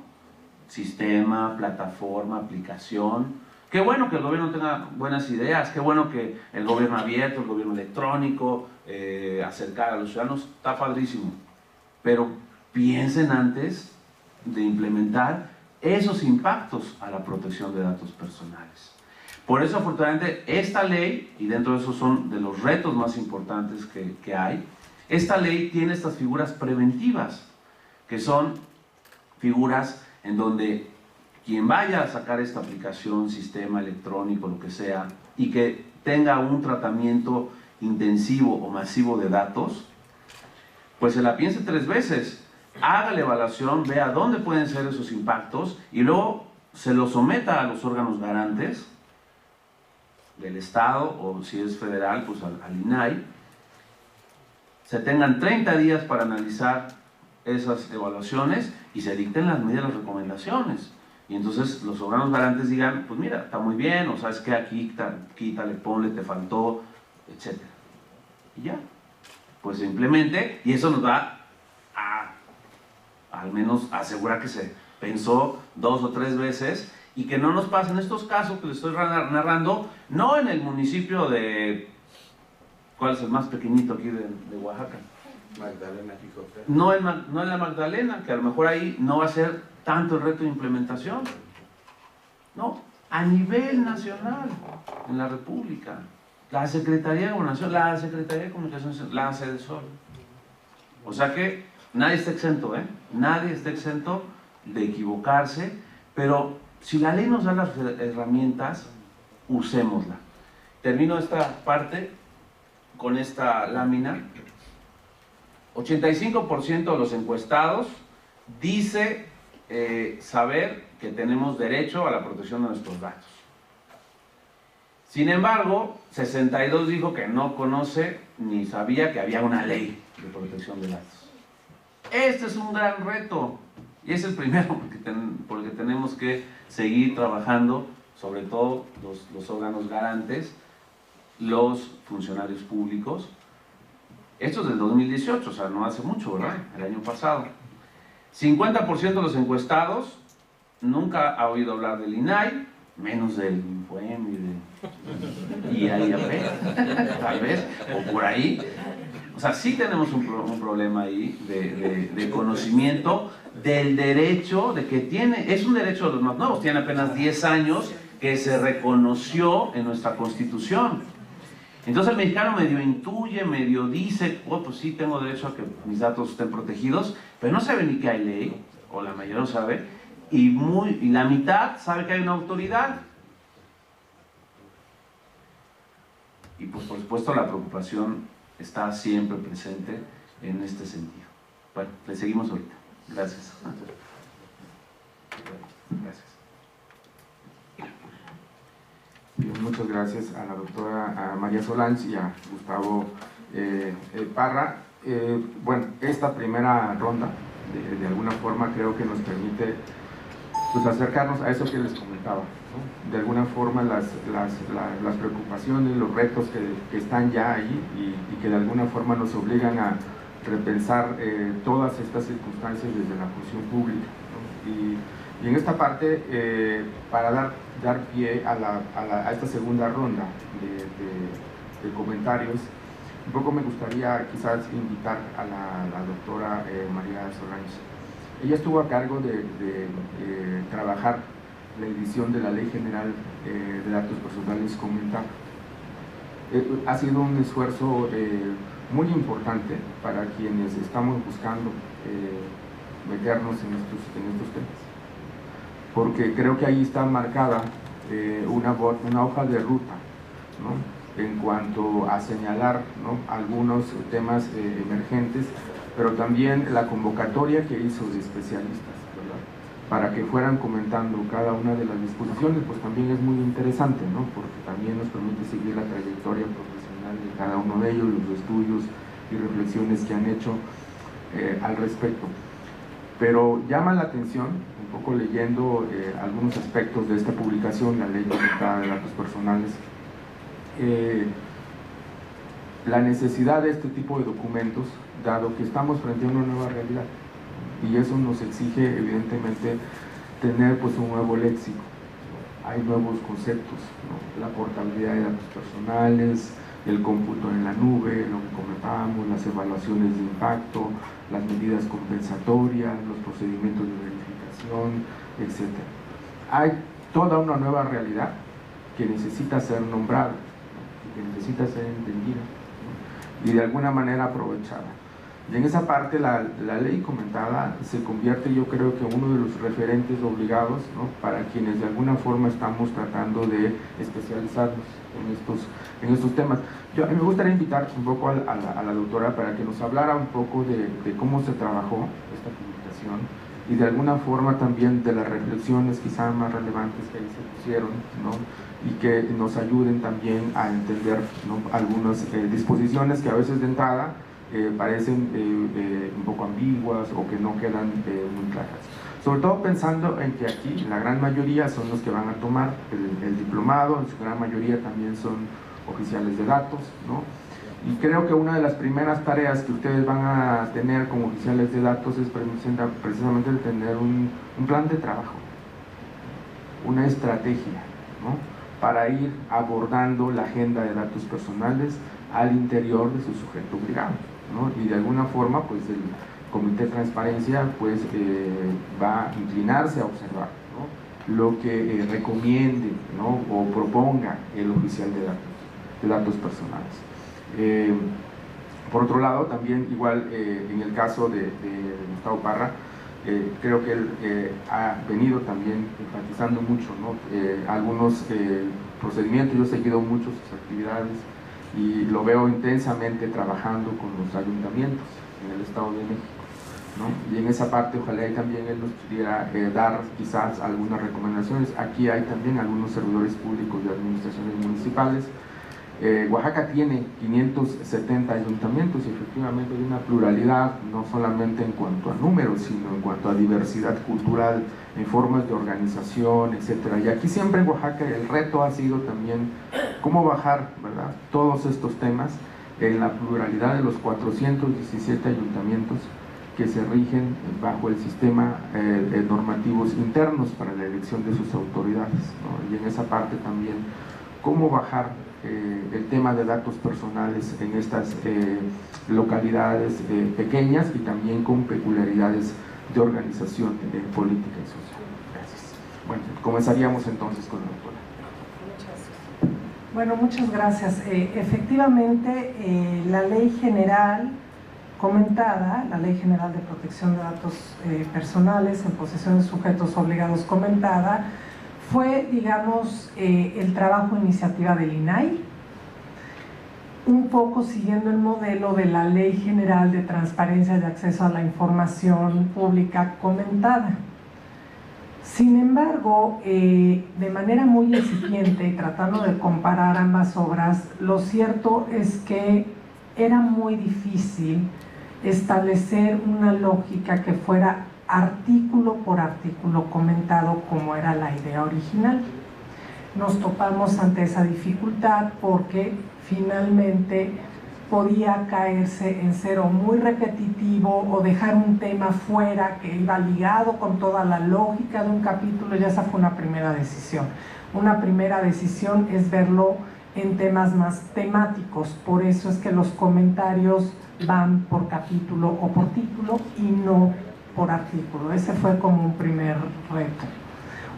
Sistema, plataforma, aplicación. Qué bueno que el gobierno tenga buenas ideas, qué bueno que el gobierno abierto, el gobierno electrónico, acercar a los ciudadanos, está padrísimo. Pero piensen antes de implementar esos impactos a la protección de datos personales. Por eso, afortunadamente, esta ley, y dentro de esos son de los retos más importantes que hay, esta ley tiene estas figuras preventivas, que son figuras en donde quien vaya a sacar esta aplicación, sistema electrónico, lo que sea, y que tenga un tratamiento intensivo o masivo de datos, pues se la piense 3 veces, haga la evaluación, vea dónde pueden ser esos impactos y luego se lo someta a los órganos garantes del Estado, o si es federal, pues al INAI. Se tengan 30 días para analizar esas evaluaciones y se dicten las medidas, las recomendaciones. Y entonces los órganos garantes digan, pues mira, está muy bien, o sabes que aquí quítale, ponle, te faltó, etc. Y ya, pues se implemente, y eso nos va a al menos asegurar que se pensó 2 o 3 veces, y que no nos pasen estos casos que les estoy narrando, no en el municipio de, ¿cuál es el más pequeñito aquí de Oaxaca? Magdalena, Quijote. No en la Magdalena, que a lo mejor ahí no va a ser tanto el reto de implementación. No, a nivel nacional, en la República. La Secretaría de Gobernación, la Secretaría de Comunicaciones, la CEDESOL. O sea que nadie está exento, Nadie está exento de equivocarse, pero si la ley nos da las herramientas, usémosla. Termino esta parte con esta lámina. 85% de los encuestados dice saber que tenemos derecho a la protección de nuestros datos. Sin embargo, 62 dijo que no conoce ni sabía que había una ley de protección de datos. Este es un gran reto y es el primero por el que tenemos que seguir trabajando, sobre todo los órganos garantes, los funcionarios públicos. Esto es del 2018, o sea, no hace mucho, ¿verdad? El año pasado. 50% de los encuestados nunca ha oído hablar del INAI, menos del INFOEM y del IAP, tal vez, o por ahí. O sea, sí tenemos un problema ahí de conocimiento del derecho, de que es un derecho de los más nuevos, tiene apenas 10 años que se reconoció en nuestra Constitución. Entonces el mexicano medio intuye, medio dice, oh, pues sí, tengo derecho a que mis datos estén protegidos, pero no sabe ni que hay ley, o la mayoría no sabe, y la mitad sabe que hay una autoridad. Y pues por supuesto la preocupación está siempre presente en este sentido. Bueno, le seguimos ahorita. Gracias. Gracias. Bien, muchas gracias a la doctora María Solange y a Gustavo Parra. Bueno, esta primera ronda, de alguna forma, creo que nos permite pues, acercarnos a eso que les comentaba, ¿no? De alguna forma las preocupaciones, los retos que están ya ahí y que de alguna forma nos obligan a repensar todas estas circunstancias desde la función pública, ¿no? Y en esta parte, para dar pie a esta segunda ronda de comentarios, un poco me gustaría quizás invitar a la doctora María Solange. Ella estuvo a cargo de trabajar la edición de la Ley General de Datos Personales como ENTAP. Ha sido un esfuerzo muy importante para quienes estamos buscando meternos en estos temas, porque creo que ahí está marcada una hoja de ruta, ¿no? En cuanto a señalar, ¿no?, algunos temas emergentes, pero también la convocatoria que hizo de especialistas, ¿verdad?, para que fueran comentando cada una de las disposiciones, pues también es muy interesante, ¿no?, porque también nos permite seguir la trayectoria profesional de cada uno de ellos, los estudios y reflexiones que han hecho al respecto. Pero llama la atención, un poco leyendo algunos aspectos de esta publicación, la Ley Comentada de Datos Personales, la necesidad de este tipo de documentos, dado que estamos frente a una nueva realidad, y eso nos exige evidentemente tener pues un nuevo léxico, ¿no? Hay nuevos conceptos, ¿no?, la portabilidad de datos personales, el cómputo en la nube, lo que comentábamos, las evaluaciones de impacto, las medidas compensatorias, los procedimientos de verificación, etc. Hay toda una nueva realidad que necesita ser nombrada, ¿no?, que necesita ser entendida, ¿no?, y de alguna manera aprovechada. Y en esa parte la ley comentada se convierte, yo creo que uno de los referentes obligados, ¿no?, para quienes de alguna forma estamos tratando de especializarnos en estos temas. A mí me gustaría invitar un poco a la doctora para que nos hablara un poco de cómo se trabajó esta publicación y de alguna forma también de las reflexiones quizá más relevantes que ahí se pusieron, ¿no?, y que nos ayuden también a entender, ¿no?, algunas disposiciones que a veces de entrada parecen un poco ambiguas o que no quedan muy claras. Sobre todo pensando en que aquí la gran mayoría son los que van a tomar el diplomado, en su gran mayoría también son oficiales de datos, ¿no? Y creo que una de las primeras tareas que ustedes van a tener como oficiales de datos es precisamente el tener un plan de trabajo, una estrategia, ¿no?, para ir abordando la agenda de datos personales al interior de su sujeto obligado, ¿no? Y de alguna forma pues el Comité de Transparencia pues va a inclinarse a observar, ¿no?, lo que recomiende, ¿no?, o proponga el oficial de datos personales. Por otro lado, también igual en el caso de Gustavo Parra, creo que él ha venido también enfatizando mucho, ¿no? Algunos procedimientos. Yo he seguido mucho sus actividades y lo veo intensamente trabajando con los ayuntamientos en el Estado de México, ¿no? Y en esa parte ojalá y también él nos pudiera dar quizás algunas recomendaciones. Aquí hay también algunos servidores públicos de administraciones municipales. Oaxaca tiene 570 ayuntamientos y efectivamente hay una pluralidad, no solamente en cuanto a números, sino en cuanto a diversidad cultural, en formas de organización, etc. Y aquí siempre en Oaxaca el reto ha sido también cómo bajar, ¿verdad?, todos estos temas en la pluralidad de los 417 ayuntamientos que se rigen bajo el sistema normativos internos para la elección de sus autoridades, ¿no? Y en esa parte también cómo bajar el tema de datos personales en estas localidades pequeñas y también con peculiaridades de organización política y social. Gracias. Bueno, comenzaríamos entonces con la doctora. Bueno, muchas gracias. Efectivamente, la ley general comentada, la Ley General de Protección de Datos Personales en posesión de sujetos obligados comentada, fue, digamos, el trabajo iniciativa del INAI, un poco siguiendo el modelo de la Ley General de Transparencia y de Acceso a la Información Pública comentada. Sin embargo, de manera muy incipiente y tratando de comparar ambas obras, lo cierto es que era muy difícil establecer una lógica que fuera artículo por artículo comentado como era la idea original. Nos topamos ante esa dificultad porque finalmente podía caerse en ser o muy repetitivo o dejar un tema fuera que iba ligado con toda la lógica de un capítulo, y esa fue una primera decisión. Una primera decisión es verlo en temas más temáticos, por eso es que los comentarios van por capítulo o por título y no por artículo. Ese fue como un primer reto.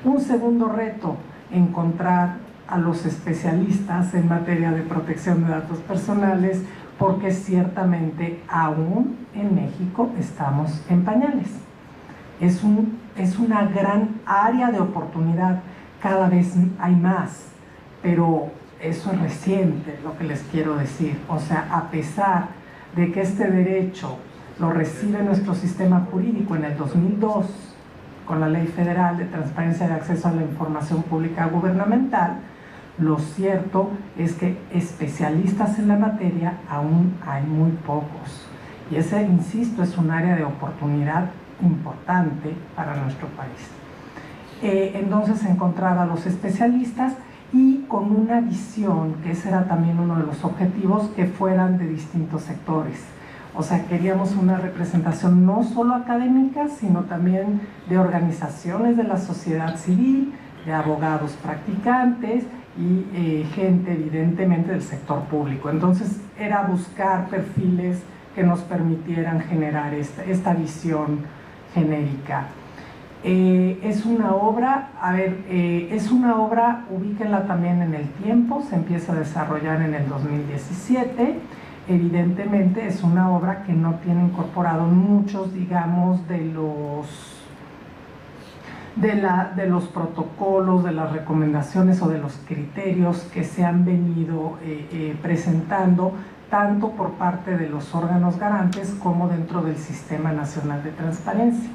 Un segundo reto, encontrar a los especialistas en materia de protección de datos personales, porque ciertamente aún en México estamos en pañales. Es una gran área de oportunidad, cada vez hay más, pero eso es reciente, lo que les quiero decir. O sea, a pesar de que este derecho lo recibe nuestro sistema jurídico en el 2002 con la Ley Federal de Transparencia y Acceso a la Información Pública Gubernamental, lo cierto es que especialistas en la materia aún hay muy pocos. Y ese, insisto, es un área de oportunidad importante para nuestro país. Entonces, encontrar a los especialistas y con una visión, que ese era también uno de los objetivos, que fueran de distintos sectores. O sea, queríamos una representación no solo académica, sino también de organizaciones de la sociedad civil, de abogados practicantes y gente evidentemente del sector público. Entonces era buscar perfiles que nos permitieran generar esta visión genérica. Es una obra, ubíquenla también en el tiempo, se empieza a desarrollar en el 2017. Evidentemente es una obra que no tiene incorporado muchos, digamos, de los protocolos, de las recomendaciones o de los criterios que se han venido presentando tanto por parte de los órganos garantes como dentro del Sistema Nacional de Transparencia.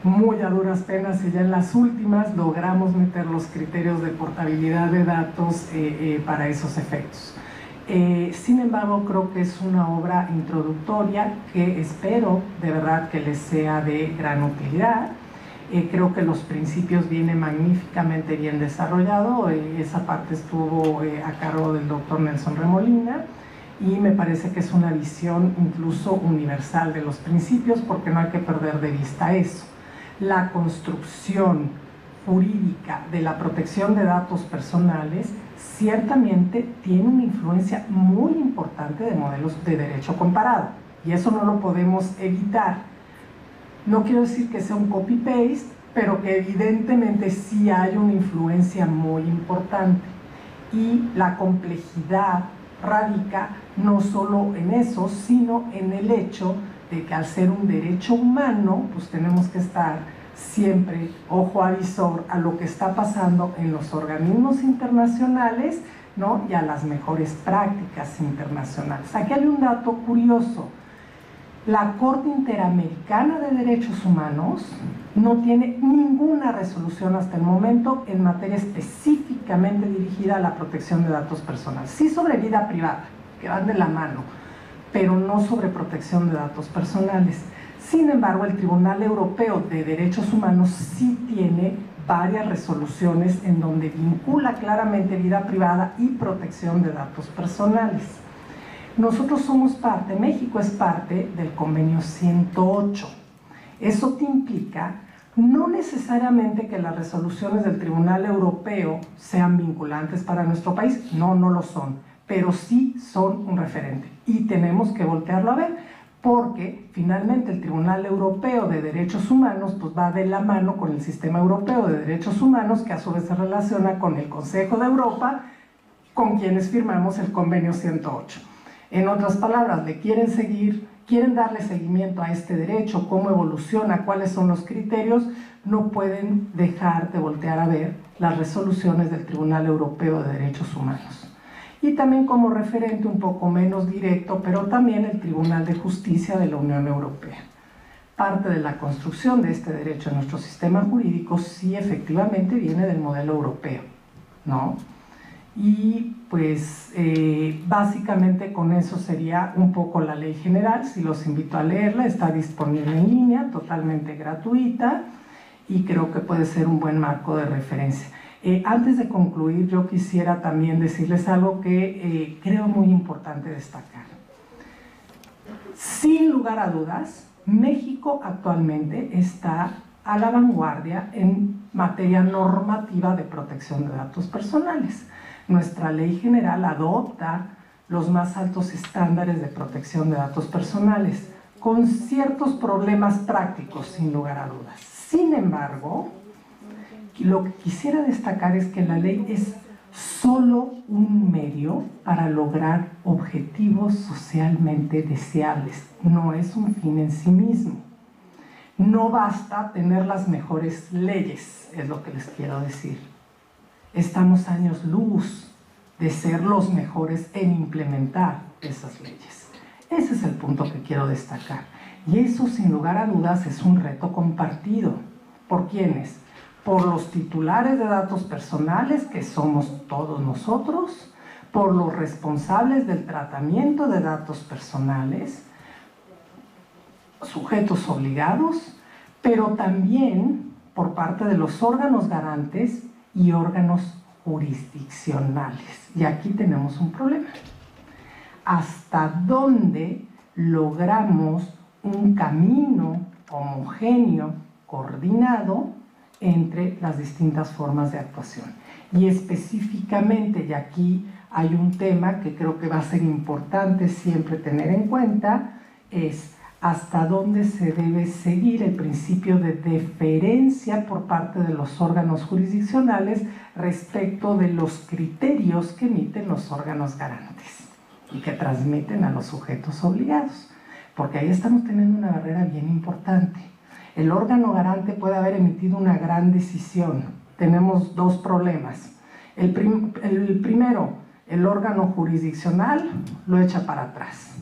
Muy a duras penas y ya en las últimas logramos meter los criterios de portabilidad de datos para esos efectos. Sin embargo, creo que es una obra introductoria que espero de verdad que les sea de gran utilidad. Creo que los principios vienen magníficamente bien desarrollados. Esa parte estuvo a cargo del doctor Nelson Remolina y me parece que es una visión incluso universal de los principios, porque no hay que perder de vista eso. La construcción jurídica de la protección de datos personales ciertamente tiene una influencia muy importante de modelos de derecho comparado, y eso no lo podemos evitar. No quiero decir que sea un copy-paste, pero que evidentemente sí hay una influencia muy importante, y la complejidad radica no solo en eso, sino en el hecho de que al ser un derecho humano, pues tenemos que estar siempre ojo avisor a lo que está pasando en los organismos internacionales, ¿no? Y a las mejores prácticas internacionales. Aquí hay un dato curioso. La Corte Interamericana de Derechos Humanos no tiene ninguna resolución hasta el momento en materia específicamente dirigida a la protección de datos personales. Sí sobre vida privada, que van de la mano, pero no sobre protección de datos personales. Sin embargo, el Tribunal Europeo de Derechos Humanos sí tiene varias resoluciones en donde vincula claramente vida privada y protección de datos personales. Nosotros somos parte, México es parte del convenio 108. Eso te implica no necesariamente que las resoluciones del Tribunal Europeo sean vinculantes para nuestro país, no lo son, pero sí son un referente y tenemos que voltearlo a ver, porque finalmente el Tribunal Europeo de Derechos Humanos pues va de la mano con el Sistema Europeo de Derechos Humanos, que a su vez se relaciona con el Consejo de Europa, con quienes firmamos el convenio 108. En otras palabras, quieren darle seguimiento a este derecho, cómo evoluciona, cuáles son los criterios, no pueden dejar de voltear a ver las resoluciones del Tribunal Europeo de Derechos Humanos. Y también como referente un poco menos directo, pero también el Tribunal de Justicia de la Unión Europea. Parte de la construcción de este derecho en nuestro sistema jurídico sí efectivamente viene del modelo europeo, ¿no? Y pues básicamente con eso sería un poco la ley general. Si los invito a leerla, está disponible en línea, totalmente gratuita, y creo que puede ser un buen marco de referencia. Antes de concluir, yo quisiera también decirles algo que creo muy importante destacar. Sin lugar a dudas, México actualmente está a la vanguardia en materia normativa de protección de datos personales. Nuestra ley general adopta los más altos estándares de protección de datos personales, con ciertos problemas prácticos, sin lugar a dudas. Sin embargo, lo que quisiera destacar es que la ley es solo un medio para lograr objetivos socialmente deseables, no es un fin en sí mismo. No basta tener las mejores leyes, es lo que les quiero decir. Estamos años luz de ser los mejores en implementar esas leyes. Ese es el punto que quiero destacar. Y eso, sin lugar a dudas, es un reto compartido. ¿Por quiénes? Por los titulares de datos personales, que somos todos nosotros, por los responsables del tratamiento de datos personales, sujetos obligados, pero también por parte de los órganos garantes y órganos jurisdiccionales. Y aquí tenemos un problema. ¿Hasta dónde logramos un camino homogéneo, coordinado entre las distintas formas de actuación? Y específicamente, y aquí hay un tema que creo que va a ser importante siempre tener en cuenta, es hasta dónde se debe seguir el principio de deferencia por parte de los órganos jurisdiccionales respecto de los criterios que emiten los órganos garantes y que transmiten a los sujetos obligados, porque ahí estamos teniendo una barrera bien importante. El órgano garante puede haber emitido una gran decisión. Tenemos dos problemas. El primero, el órgano jurisdiccional lo echa para atrás.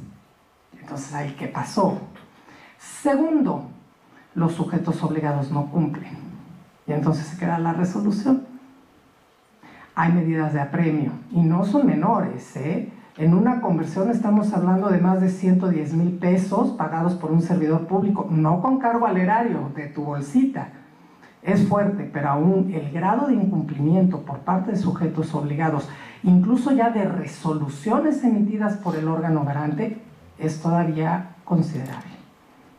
Entonces, ¿ahí qué pasó? Segundo, los sujetos obligados no cumplen. Y entonces se queda la resolución. Hay medidas de apremio, y no son menores, ¿eh? En una conversión estamos hablando de más de 110,000 pesos pagados por un servidor público, no con cargo al erario de tu bolsita. Es fuerte, pero aún el grado de incumplimiento por parte de sujetos obligados, incluso ya de resoluciones emitidas por el órgano garante, es todavía considerable,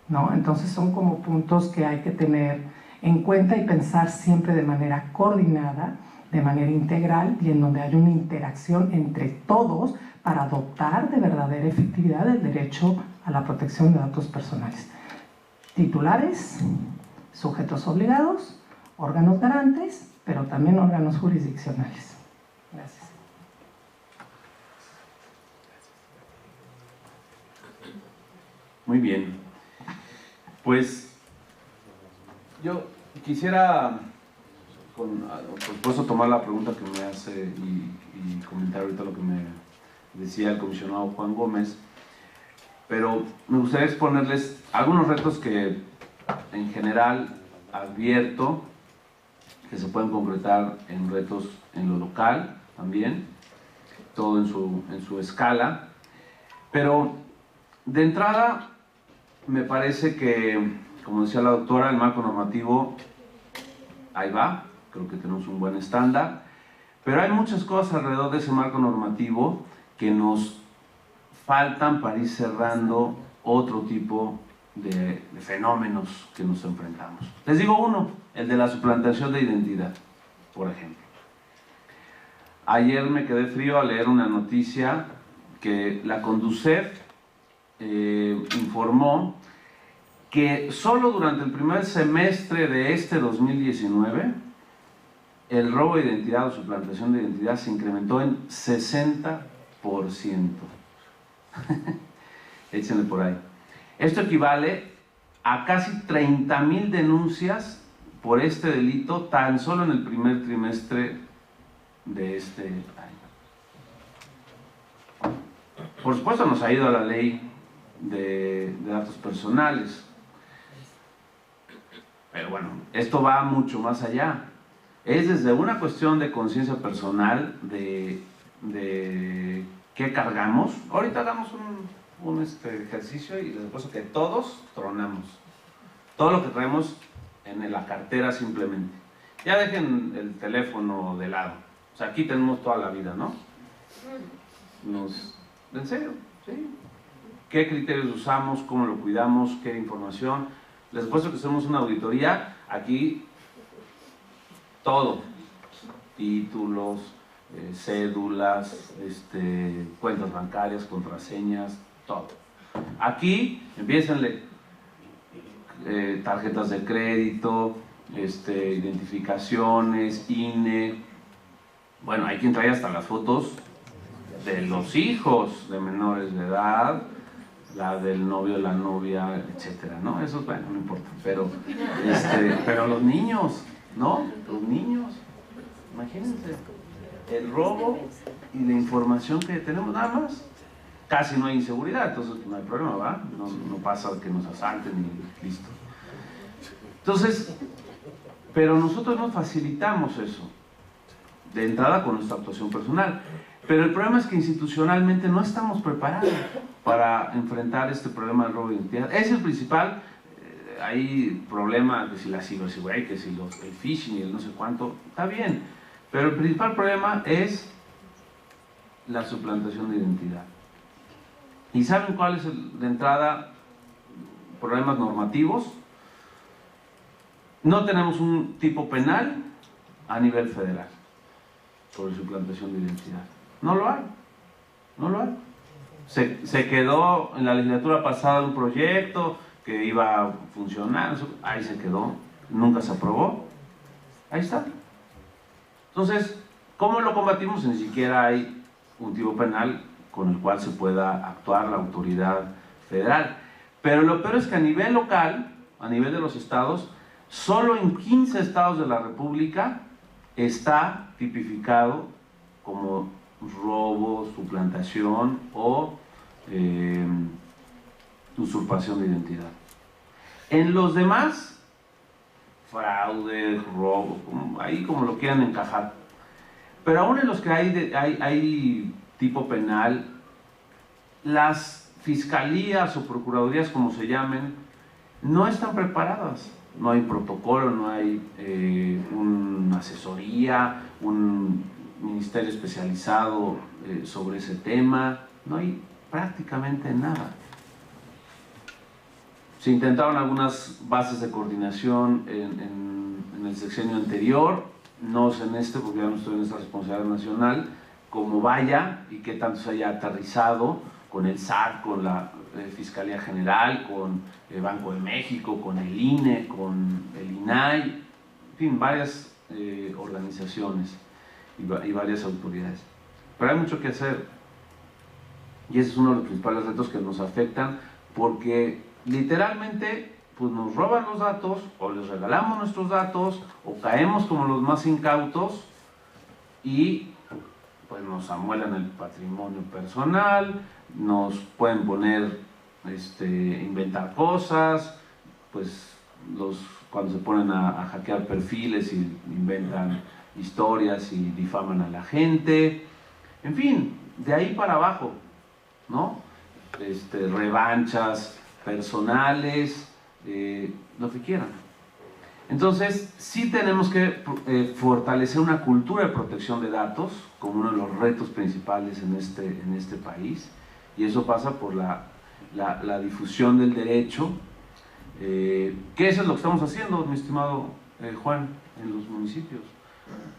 ¿no? Entonces son como puntos que hay que tener en cuenta y pensar siempre de manera coordinada, de manera integral, y en donde hay una interacción entre todos para adoptar de verdadera efectividad el derecho a la protección de datos personales. Titulares, sujetos obligados, órganos garantes, pero también órganos jurisdiccionales. Gracias. Muy bien. Pues yo quisiera, por supuesto, tomar la pregunta que me hace y comentar ahorita lo que me decía el comisionado Juan Gómez, pero me gustaría exponerles algunos retos que en general advierto que se pueden concretar en retos en lo local también, todo en su escala, pero de entrada me parece que, como decía la doctora, el marco normativo ahí va, creo que tenemos un buen estándar, pero hay muchas cosas alrededor de ese marco normativo que nos faltan para ir cerrando otro tipo de fenómenos que nos enfrentamos. Les digo uno, el de la suplantación de identidad, por ejemplo. Ayer me quedé frío al leer una noticia que la Conducef informó que solo durante el primer semestre de este 2019 el robo de identidad o suplantación de identidad se incrementó en 60%. Échenle por ahí. Esto equivale a casi 30,000 denuncias por este delito tan solo en el primer trimestre de este año. Por supuesto nos ha ido la ley de datos personales, pero bueno, esto va mucho más allá. Es desde una cuestión de conciencia personal de qué cargamos. Ahorita hagamos un ejercicio y les apuesto que todos tronamos todo lo que traemos en la cartera simplemente. Ya dejen el teléfono de lado. O sea, aquí tenemos toda la vida, ¿no? ¿En serio? ¿Sí? ¿Qué criterios usamos? ¿Cómo lo cuidamos? ¿Qué información? Les apuesto que hacemos una auditoría. Aquí todo. Títulos, cédulas, cuentas bancarias, contraseñas, todo. Aquí empiézanle tarjetas de crédito, identificaciones, INE. Bueno, hay quien trae hasta las fotos de los hijos de menores de edad, la del novio, la novia, etcétera, ¿no? Eso, bueno, no importa, pero los niños, ¿no? Los niños, imagínense, el robo y la información que tenemos nada más. Casi no hay inseguridad, entonces no hay problema, ¿va? No pasa que nos asalten y listo. Entonces, pero nosotros nos facilitamos eso, de entrada con nuestra actuación personal. Pero el problema es que institucionalmente no estamos preparados para enfrentar este problema del robo de identidad. Es el principal, hay problemas de si la ciberseguridad, que si el phishing y el no sé cuánto, está bien. Pero el principal problema es la suplantación de identidad. ¿Y saben cuál es de entrada problemas normativos? No tenemos un tipo penal a nivel federal sobre suplantación de identidad. No lo hay. No lo hay. Se quedó en la legislatura pasada un proyecto que iba a funcionar, ahí se quedó, nunca se aprobó. Ahí está. Entonces, ¿cómo lo combatimos? Ni siquiera hay un tipo penal con el cual se pueda actuar la autoridad federal. Pero lo peor es que a nivel local, a nivel de los estados, solo en 15 estados de la República está tipificado como robo, suplantación o usurpación de identidad. En los demás, fraude, robo, ahí como lo quieran encajar. Pero aún en los que hay tipo penal, las fiscalías o procuradurías, como se llamen, no están preparadas. No hay protocolo, no hay una asesoría, un ministerio especializado sobre ese tema, no hay prácticamente nada. Se intentaron algunas bases de coordinación en el sexenio anterior, no sé en este porque ya no estoy en esta responsabilidad nacional, como vaya y qué tanto se haya aterrizado con el SAT, con la Fiscalía General, con el Banco de México, con el INE, con el INAI, en fin, varias organizaciones y varias autoridades. Pero hay mucho que hacer y ese es uno de los principales retos que nos afectan porque literalmente pues nos roban los datos, o les regalamos nuestros datos, o caemos como los más incautos y pues nos amuelan el patrimonio personal, nos pueden poner, inventar cosas, pues cuando se ponen a hackear perfiles y inventan historias y difaman a la gente, en fin, de ahí para abajo, ¿no? Revanchas personales, lo que quieran. Entonces, sí tenemos que fortalecer una cultura de protección de datos como uno de los retos principales en este país, y eso pasa por la difusión del derecho, que eso es lo que estamos haciendo, mi estimado Juan, en los municipios.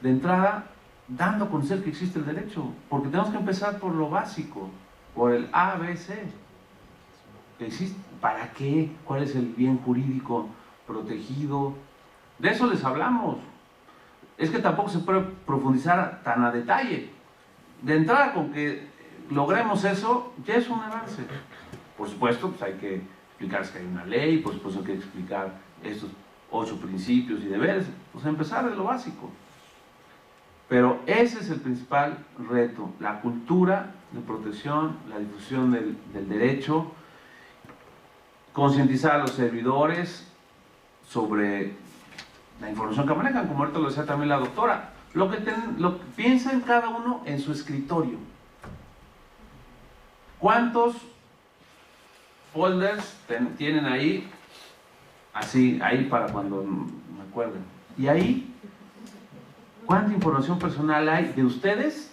De entrada, dando a conocer que existe el derecho, porque tenemos que empezar por lo básico, por el ABC. ¿Existe? ¿Para qué? ¿Cuál es el bien jurídico protegido? De eso les hablamos. Es que tampoco se puede profundizar tan a detalle. De entrada, con que logremos eso, ya es un avance. Por supuesto, pues hay que explicar que hay una ley, por supuesto hay que explicar estos 8 principios y deberes, pues empezar de lo básico. Pero ese es el principal reto, la cultura de protección, la difusión del derecho, concientizar a los servidores sobre la información que manejan, como ahorita lo decía también la doctora, lo que piensen cada uno en su escritorio. ¿Cuántos folders tienen ahí? Así, ahí para cuando me acuerden. Y ahí, ¿cuánta información personal hay de ustedes?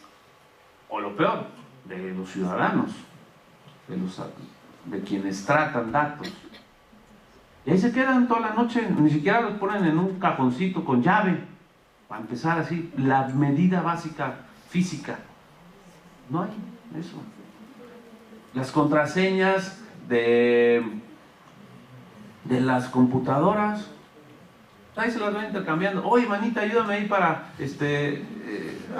O lo peor, de los ciudadanos, de quienes tratan datos. Y ahí se quedan toda la noche, ni siquiera los ponen en un cajoncito con llave, para empezar así, la medida básica física. No hay eso. Las contraseñas de las computadoras, ahí se las van intercambiando. Oye, manita, ayúdame ahí para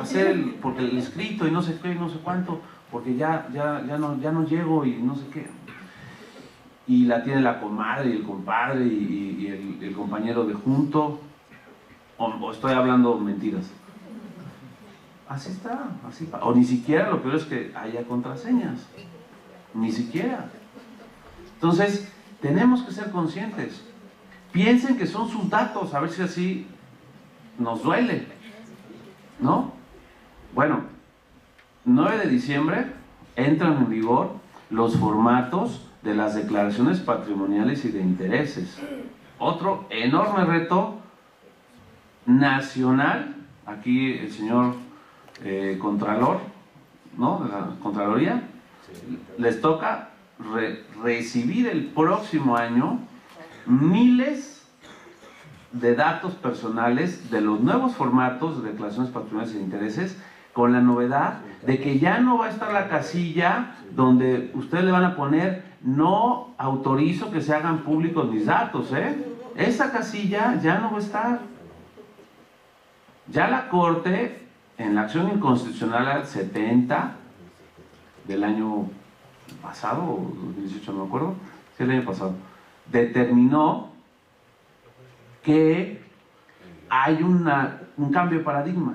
hacer porque el escrito y no sé qué, no sé cuánto, porque ya no llego y no sé qué. Y la tiene la comadre y el compadre y el compañero de junto, o estoy hablando mentiras. Así está, así. O ni siquiera, lo peor es que haya contraseñas, ni siquiera. Entonces, tenemos que ser conscientes. Piensen que son sus datos, a ver si así nos duele, ¿no? Bueno, 9 de diciembre entran en vigor los formatos de las declaraciones patrimoniales y de intereses. Otro enorme reto nacional, aquí el señor Contralor, ¿no? De la Contraloría, les toca recibir el próximo año miles de datos personales de los nuevos formatos de declaraciones patrimoniales y de intereses, con la novedad de que ya no va a estar la casilla donde ustedes le van a poner no autorizo que se hagan públicos mis datos, esa casilla ya no va a estar. Ya la Corte, en la acción inconstitucional 70 del año pasado, o 2018, no me acuerdo, sí, el año pasado, determinó que hay un cambio de paradigma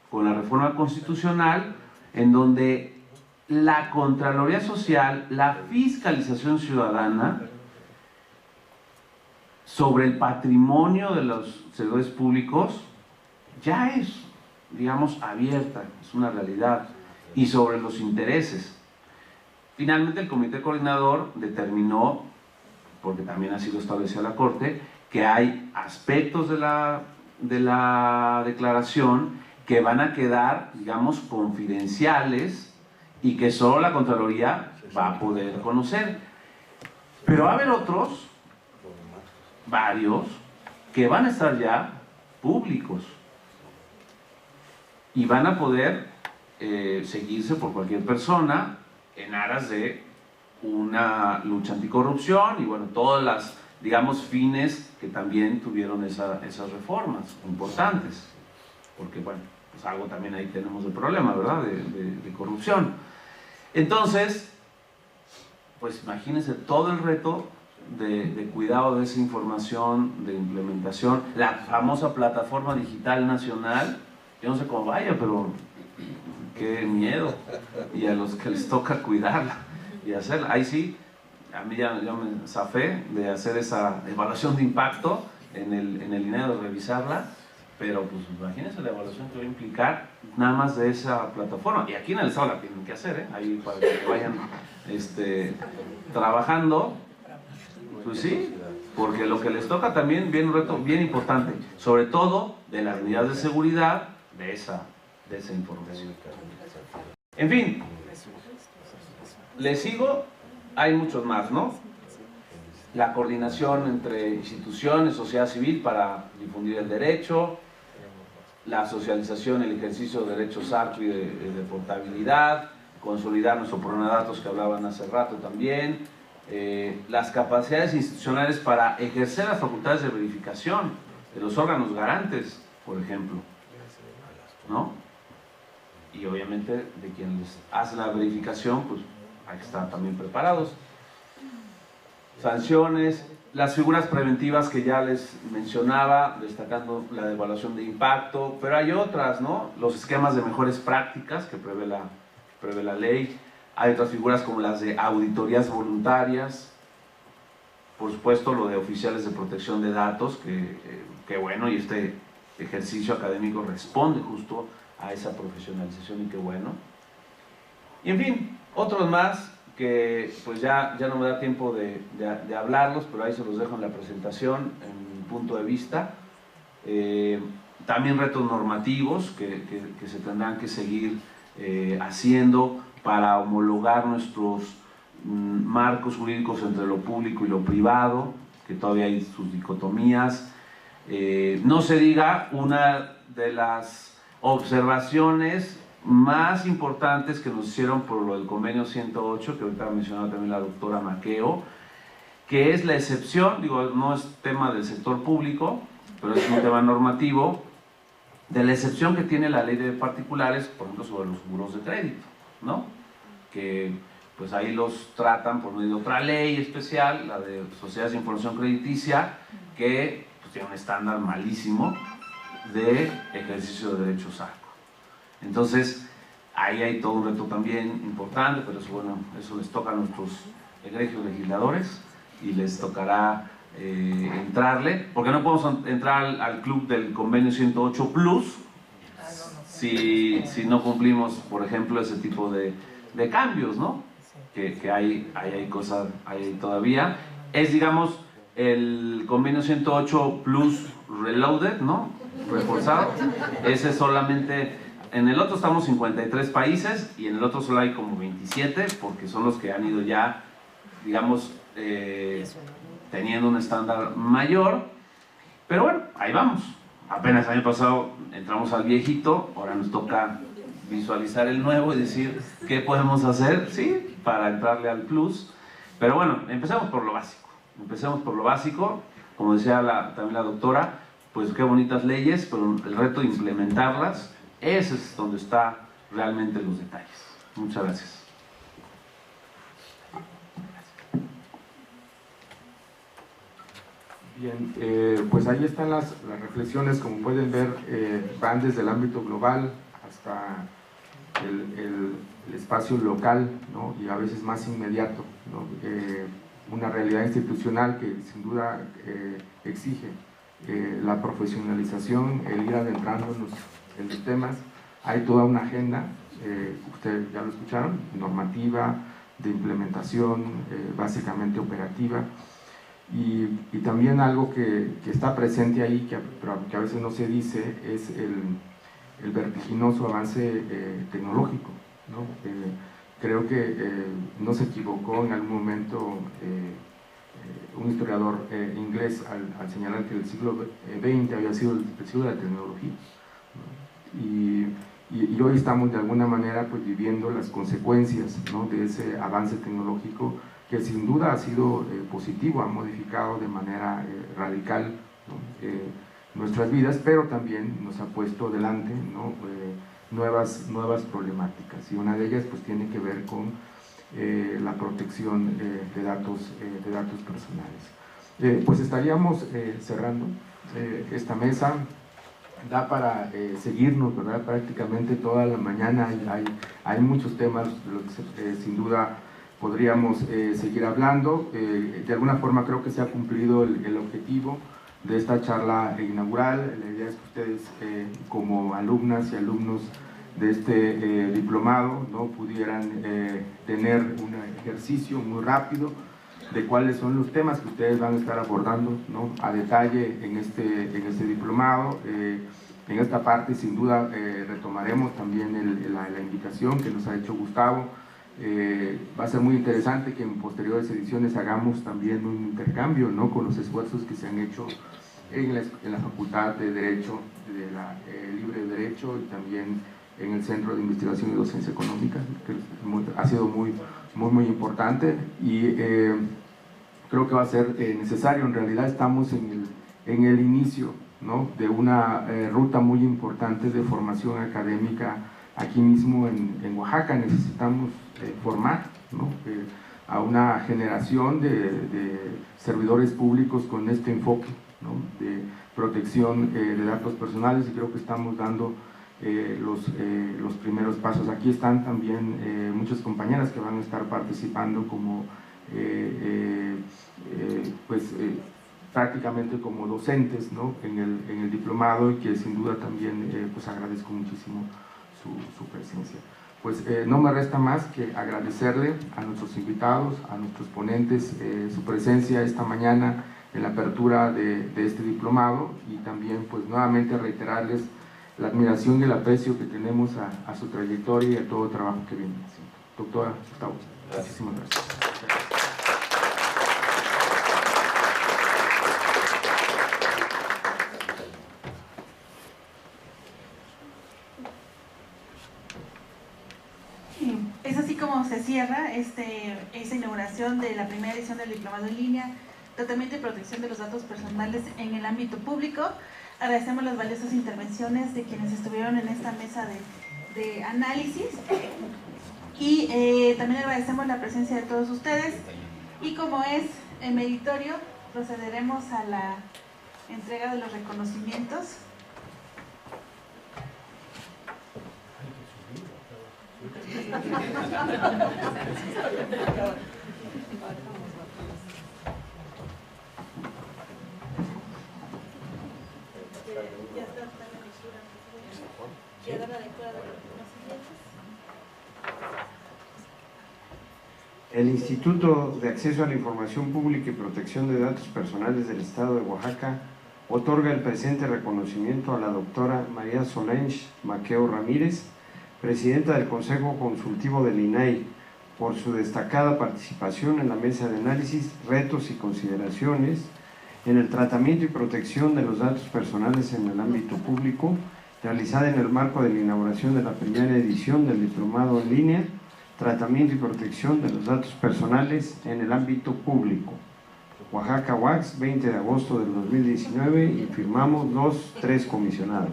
con la reforma constitucional, en donde la Contraloría Social, la fiscalización ciudadana sobre el patrimonio de los servidores públicos ya es, digamos, abierta, es una realidad, y sobre los intereses. Finalmente el Comité Coordinador determinó, porque también ha sido establecido la Corte, que hay aspectos de la declaración que van a quedar, digamos, confidenciales y que solo la Contraloría va a poder conocer. Pero va a haber otros, varios, que van a estar ya públicos y van a poder seguirse por cualquier persona en aras de una lucha anticorrupción y bueno, todas las, digamos, fines que también tuvieron esas reformas importantes, porque bueno, pues algo también ahí tenemos de problema, ¿verdad?, de corrupción. Entonces, pues imagínense todo el reto de cuidado de esa información, de implementación, la famosa plataforma digital nacional. Yo no sé cómo vaya, pero qué miedo, y a los que les toca cuidarla y hacerla, ahí sí, a mí ya me zafé de hacer esa evaluación de impacto en el INEA, de revisarla, pero pues imagínense la evaluación que va a implicar nada más de esa plataforma, y aquí en el estado la tienen que hacer, ahí para que vayan trabajando, pues sí, porque lo que les toca también viene un reto bien importante, sobre todo de las medidas de seguridad de esa información. En fin, les sigo, hay muchos más, ¿no? La coordinación entre instituciones, sociedad civil para difundir el derecho, la socialización, el ejercicio de derechos ARCO y de portabilidad, consolidar nuestro programa de datos que hablaban hace rato también, las capacidades institucionales para ejercer las facultades de verificación de los órganos garantes, por ejemplo, ¿no? Y obviamente de quien les hace la verificación, pues hay que estar también preparados. Sanciones, las figuras preventivas que ya les mencionaba, destacando la de evaluación de impacto, pero hay otras, ¿no? Los esquemas de mejores prácticas que prevé la ley. Hay otras figuras como las de auditorías voluntarias, por supuesto lo de oficiales de protección de datos, que bueno, y este ejercicio académico responde justo a esa profesionalización, y qué bueno. Y en fin, otros más que pues ya no me da tiempo de hablarlos, pero ahí se los dejo en la presentación, en mi punto de vista. También retos normativos que se tendrán que seguir haciendo para homologar nuestros marcos jurídicos entre lo público y lo privado, que todavía hay sus dicotomías. No se diga una de las observaciones más importantes que nos hicieron por lo del convenio 108, que ahorita ha mencionado también la doctora Maqueo, que es la excepción, digo, no es tema del sector público, pero es un tema normativo, de la excepción que tiene la ley de particulares, por ejemplo, sobre los seguros de crédito, ¿no? Que pues ahí los tratan por medio de otra ley especial, la de sociedades de información crediticia, que pues tiene un estándar malísimo de ejercicio de derechos ARCO. Entonces, ahí hay todo un reto también importante, pero eso, bueno, eso les toca a nuestros egregios legisladores y les tocará entrarle, porque no podemos entrar al club del convenio 108 Plus si no cumplimos, por ejemplo, ese tipo de cambios, ¿no? Que hay cosas ahí todavía. Es, digamos, el convenio 108 Plus Reloaded, ¿no? Reforzado. Ese solamente, en el otro estamos 53 países y en el otro solo hay como 27, porque son los que han ido ya, digamos, teniendo un estándar mayor. Pero bueno, ahí vamos. Apenas el año pasado entramos al viejito, ahora nos toca visualizar el nuevo y decir qué podemos hacer, sí, para entrarle al plus. Pero bueno, empecemos por lo básico. Empecemos por lo básico, como decía también la doctora, pues qué bonitas leyes, pero el reto de implementarlas, ese es donde está realmente los detalles. Muchas gracias. Bien, pues ahí están las reflexiones, como pueden ver, van desde el ámbito global hasta el espacio local, ¿no? Y a veces más inmediato, ¿no? Una realidad institucional que sin duda exige la profesionalización, el ir adentrando en los temas. Hay toda una agenda, ustedes ya lo escucharon, normativa, de implementación, básicamente operativa. Y también algo que está presente ahí, pero que a veces no se dice, es el vertiginoso avance tecnológico, ¿no? Creo que no se equivocó en algún momento un historiador inglés al señalar que el siglo XX había sido el siglo de la tecnología, ¿no? Y hoy estamos de alguna manera pues viviendo las consecuencias, ¿no? De ese avance tecnológico, que sin duda ha sido positivo, ha modificado de manera radical, ¿no? Nuestras vidas, pero también nos ha puesto delante, ¿no? nuevas problemáticas, y una de ellas pues tiene que ver con la protección de datos personales. Pues estaríamos cerrando esta mesa. Da para seguirnos, ¿verdad? Prácticamente toda la mañana hay muchos temas de los que sin duda podríamos seguir hablando. De alguna forma creo que se ha cumplido el objetivo de esta charla inaugural. La idea es que ustedes como alumnas y alumnos de este diplomado, ¿no?, pudieran tener un ejercicio muy rápido de cuáles son los temas que ustedes van a estar abordando, ¿no?, a detalle en este diplomado. En esta parte sin duda retomaremos también la invitación que nos ha hecho Gustavo. Va a ser muy interesante que en posteriores ediciones hagamos también un intercambio, ¿no?, con los esfuerzos que se han hecho en la Facultad de Derecho, de la Libre de Derecho, y también en el Centro de Investigación y Docencia Económica, que ha sido muy importante, y creo que va a ser necesario. En realidad estamos en el inicio, ¿no?, de una ruta muy importante de formación académica aquí mismo en Oaxaca. Necesitamos formar, ¿no?, a una generación de servidores públicos con este enfoque, ¿no?, de protección de datos personales, y creo que estamos dando los primeros pasos. Aquí están también muchas compañeras que van a estar participando como prácticamente como docentes, ¿no?, en el diplomado, y que sin duda también pues agradezco muchísimo su presencia. Pues no me resta más que agradecerle a nuestros invitados, a nuestros ponentes, su presencia esta mañana en la apertura de este diplomado, y también pues nuevamente reiterarles la admiración y el aprecio que tenemos a su trayectoria y a todo el trabajo que viene haciendo. Doctora Gustavo, muchísimas gracias. Es así como se cierra esta inauguración de la primera edición del Diplomado en Línea, Tratamiento y Protección de los Datos Personales en el Ámbito Público. Agradecemos las valiosas intervenciones de quienes estuvieron en esta mesa de análisis, y también agradecemos la presencia de todos ustedes, y como es meritorio, procederemos a la entrega de los reconocimientos. El Instituto de Acceso a la Información Pública y Protección de Datos Personales del Estado de Oaxaca otorga el presente reconocimiento a la doctora María Solange Maqueo Ramírez, presidenta del Consejo Consultivo del INAI, por su destacada participación en la mesa de análisis, retos y consideraciones en el tratamiento y protección de los datos personales en el ámbito público, realizada en el marco de la inauguración de la primera edición del Diplomado en Línea, Tratamiento y Protección de los Datos Personales en el Ámbito Público. Oaxaca UAX, 20 de agosto del 2019, y firmamos 3 comisionados.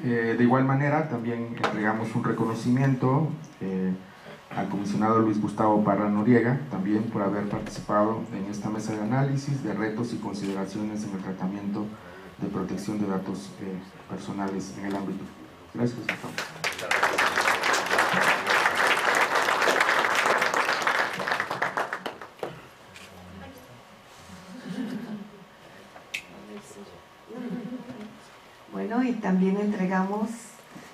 De igual manera también entregamos un reconocimiento al comisionado Luis Gustavo Parra Noriega, también por haber participado en esta mesa de análisis de retos y consideraciones en el tratamiento de protección de datos personales en el ámbito. Gracias, Gustavo. Bueno, y también entregamos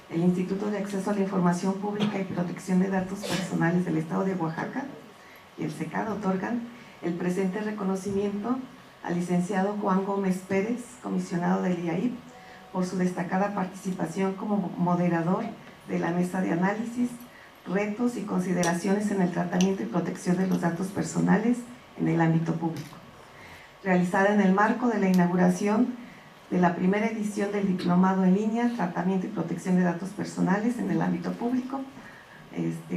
el Instituto de Acceso a la Información Pública y Protección de Datos Personales del Estado de Oaxaca y el SECAD otorgan el presente reconocimiento al licenciado Juan Gómez Pérez, comisionado del IAIP, por su destacada participación como moderador de la mesa de análisis, retos y consideraciones en el tratamiento y protección de los datos personales en el ámbito público, realizada en el marco de la inauguración de la primera edición del Diplomado en Línea, Tratamiento y Protección de Datos Personales en el Ámbito Público,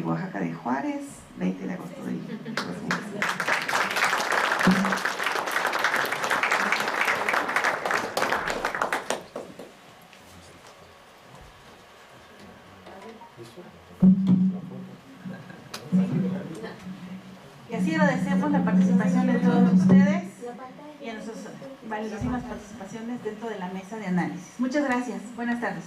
Oaxaca de Juárez, 20 de agosto del 2019. Y así agradecemos la participación de todos ustedes y a nuestras valiosísimas participaciones dentro de la mesa de análisis. Muchas gracias. Buenas tardes.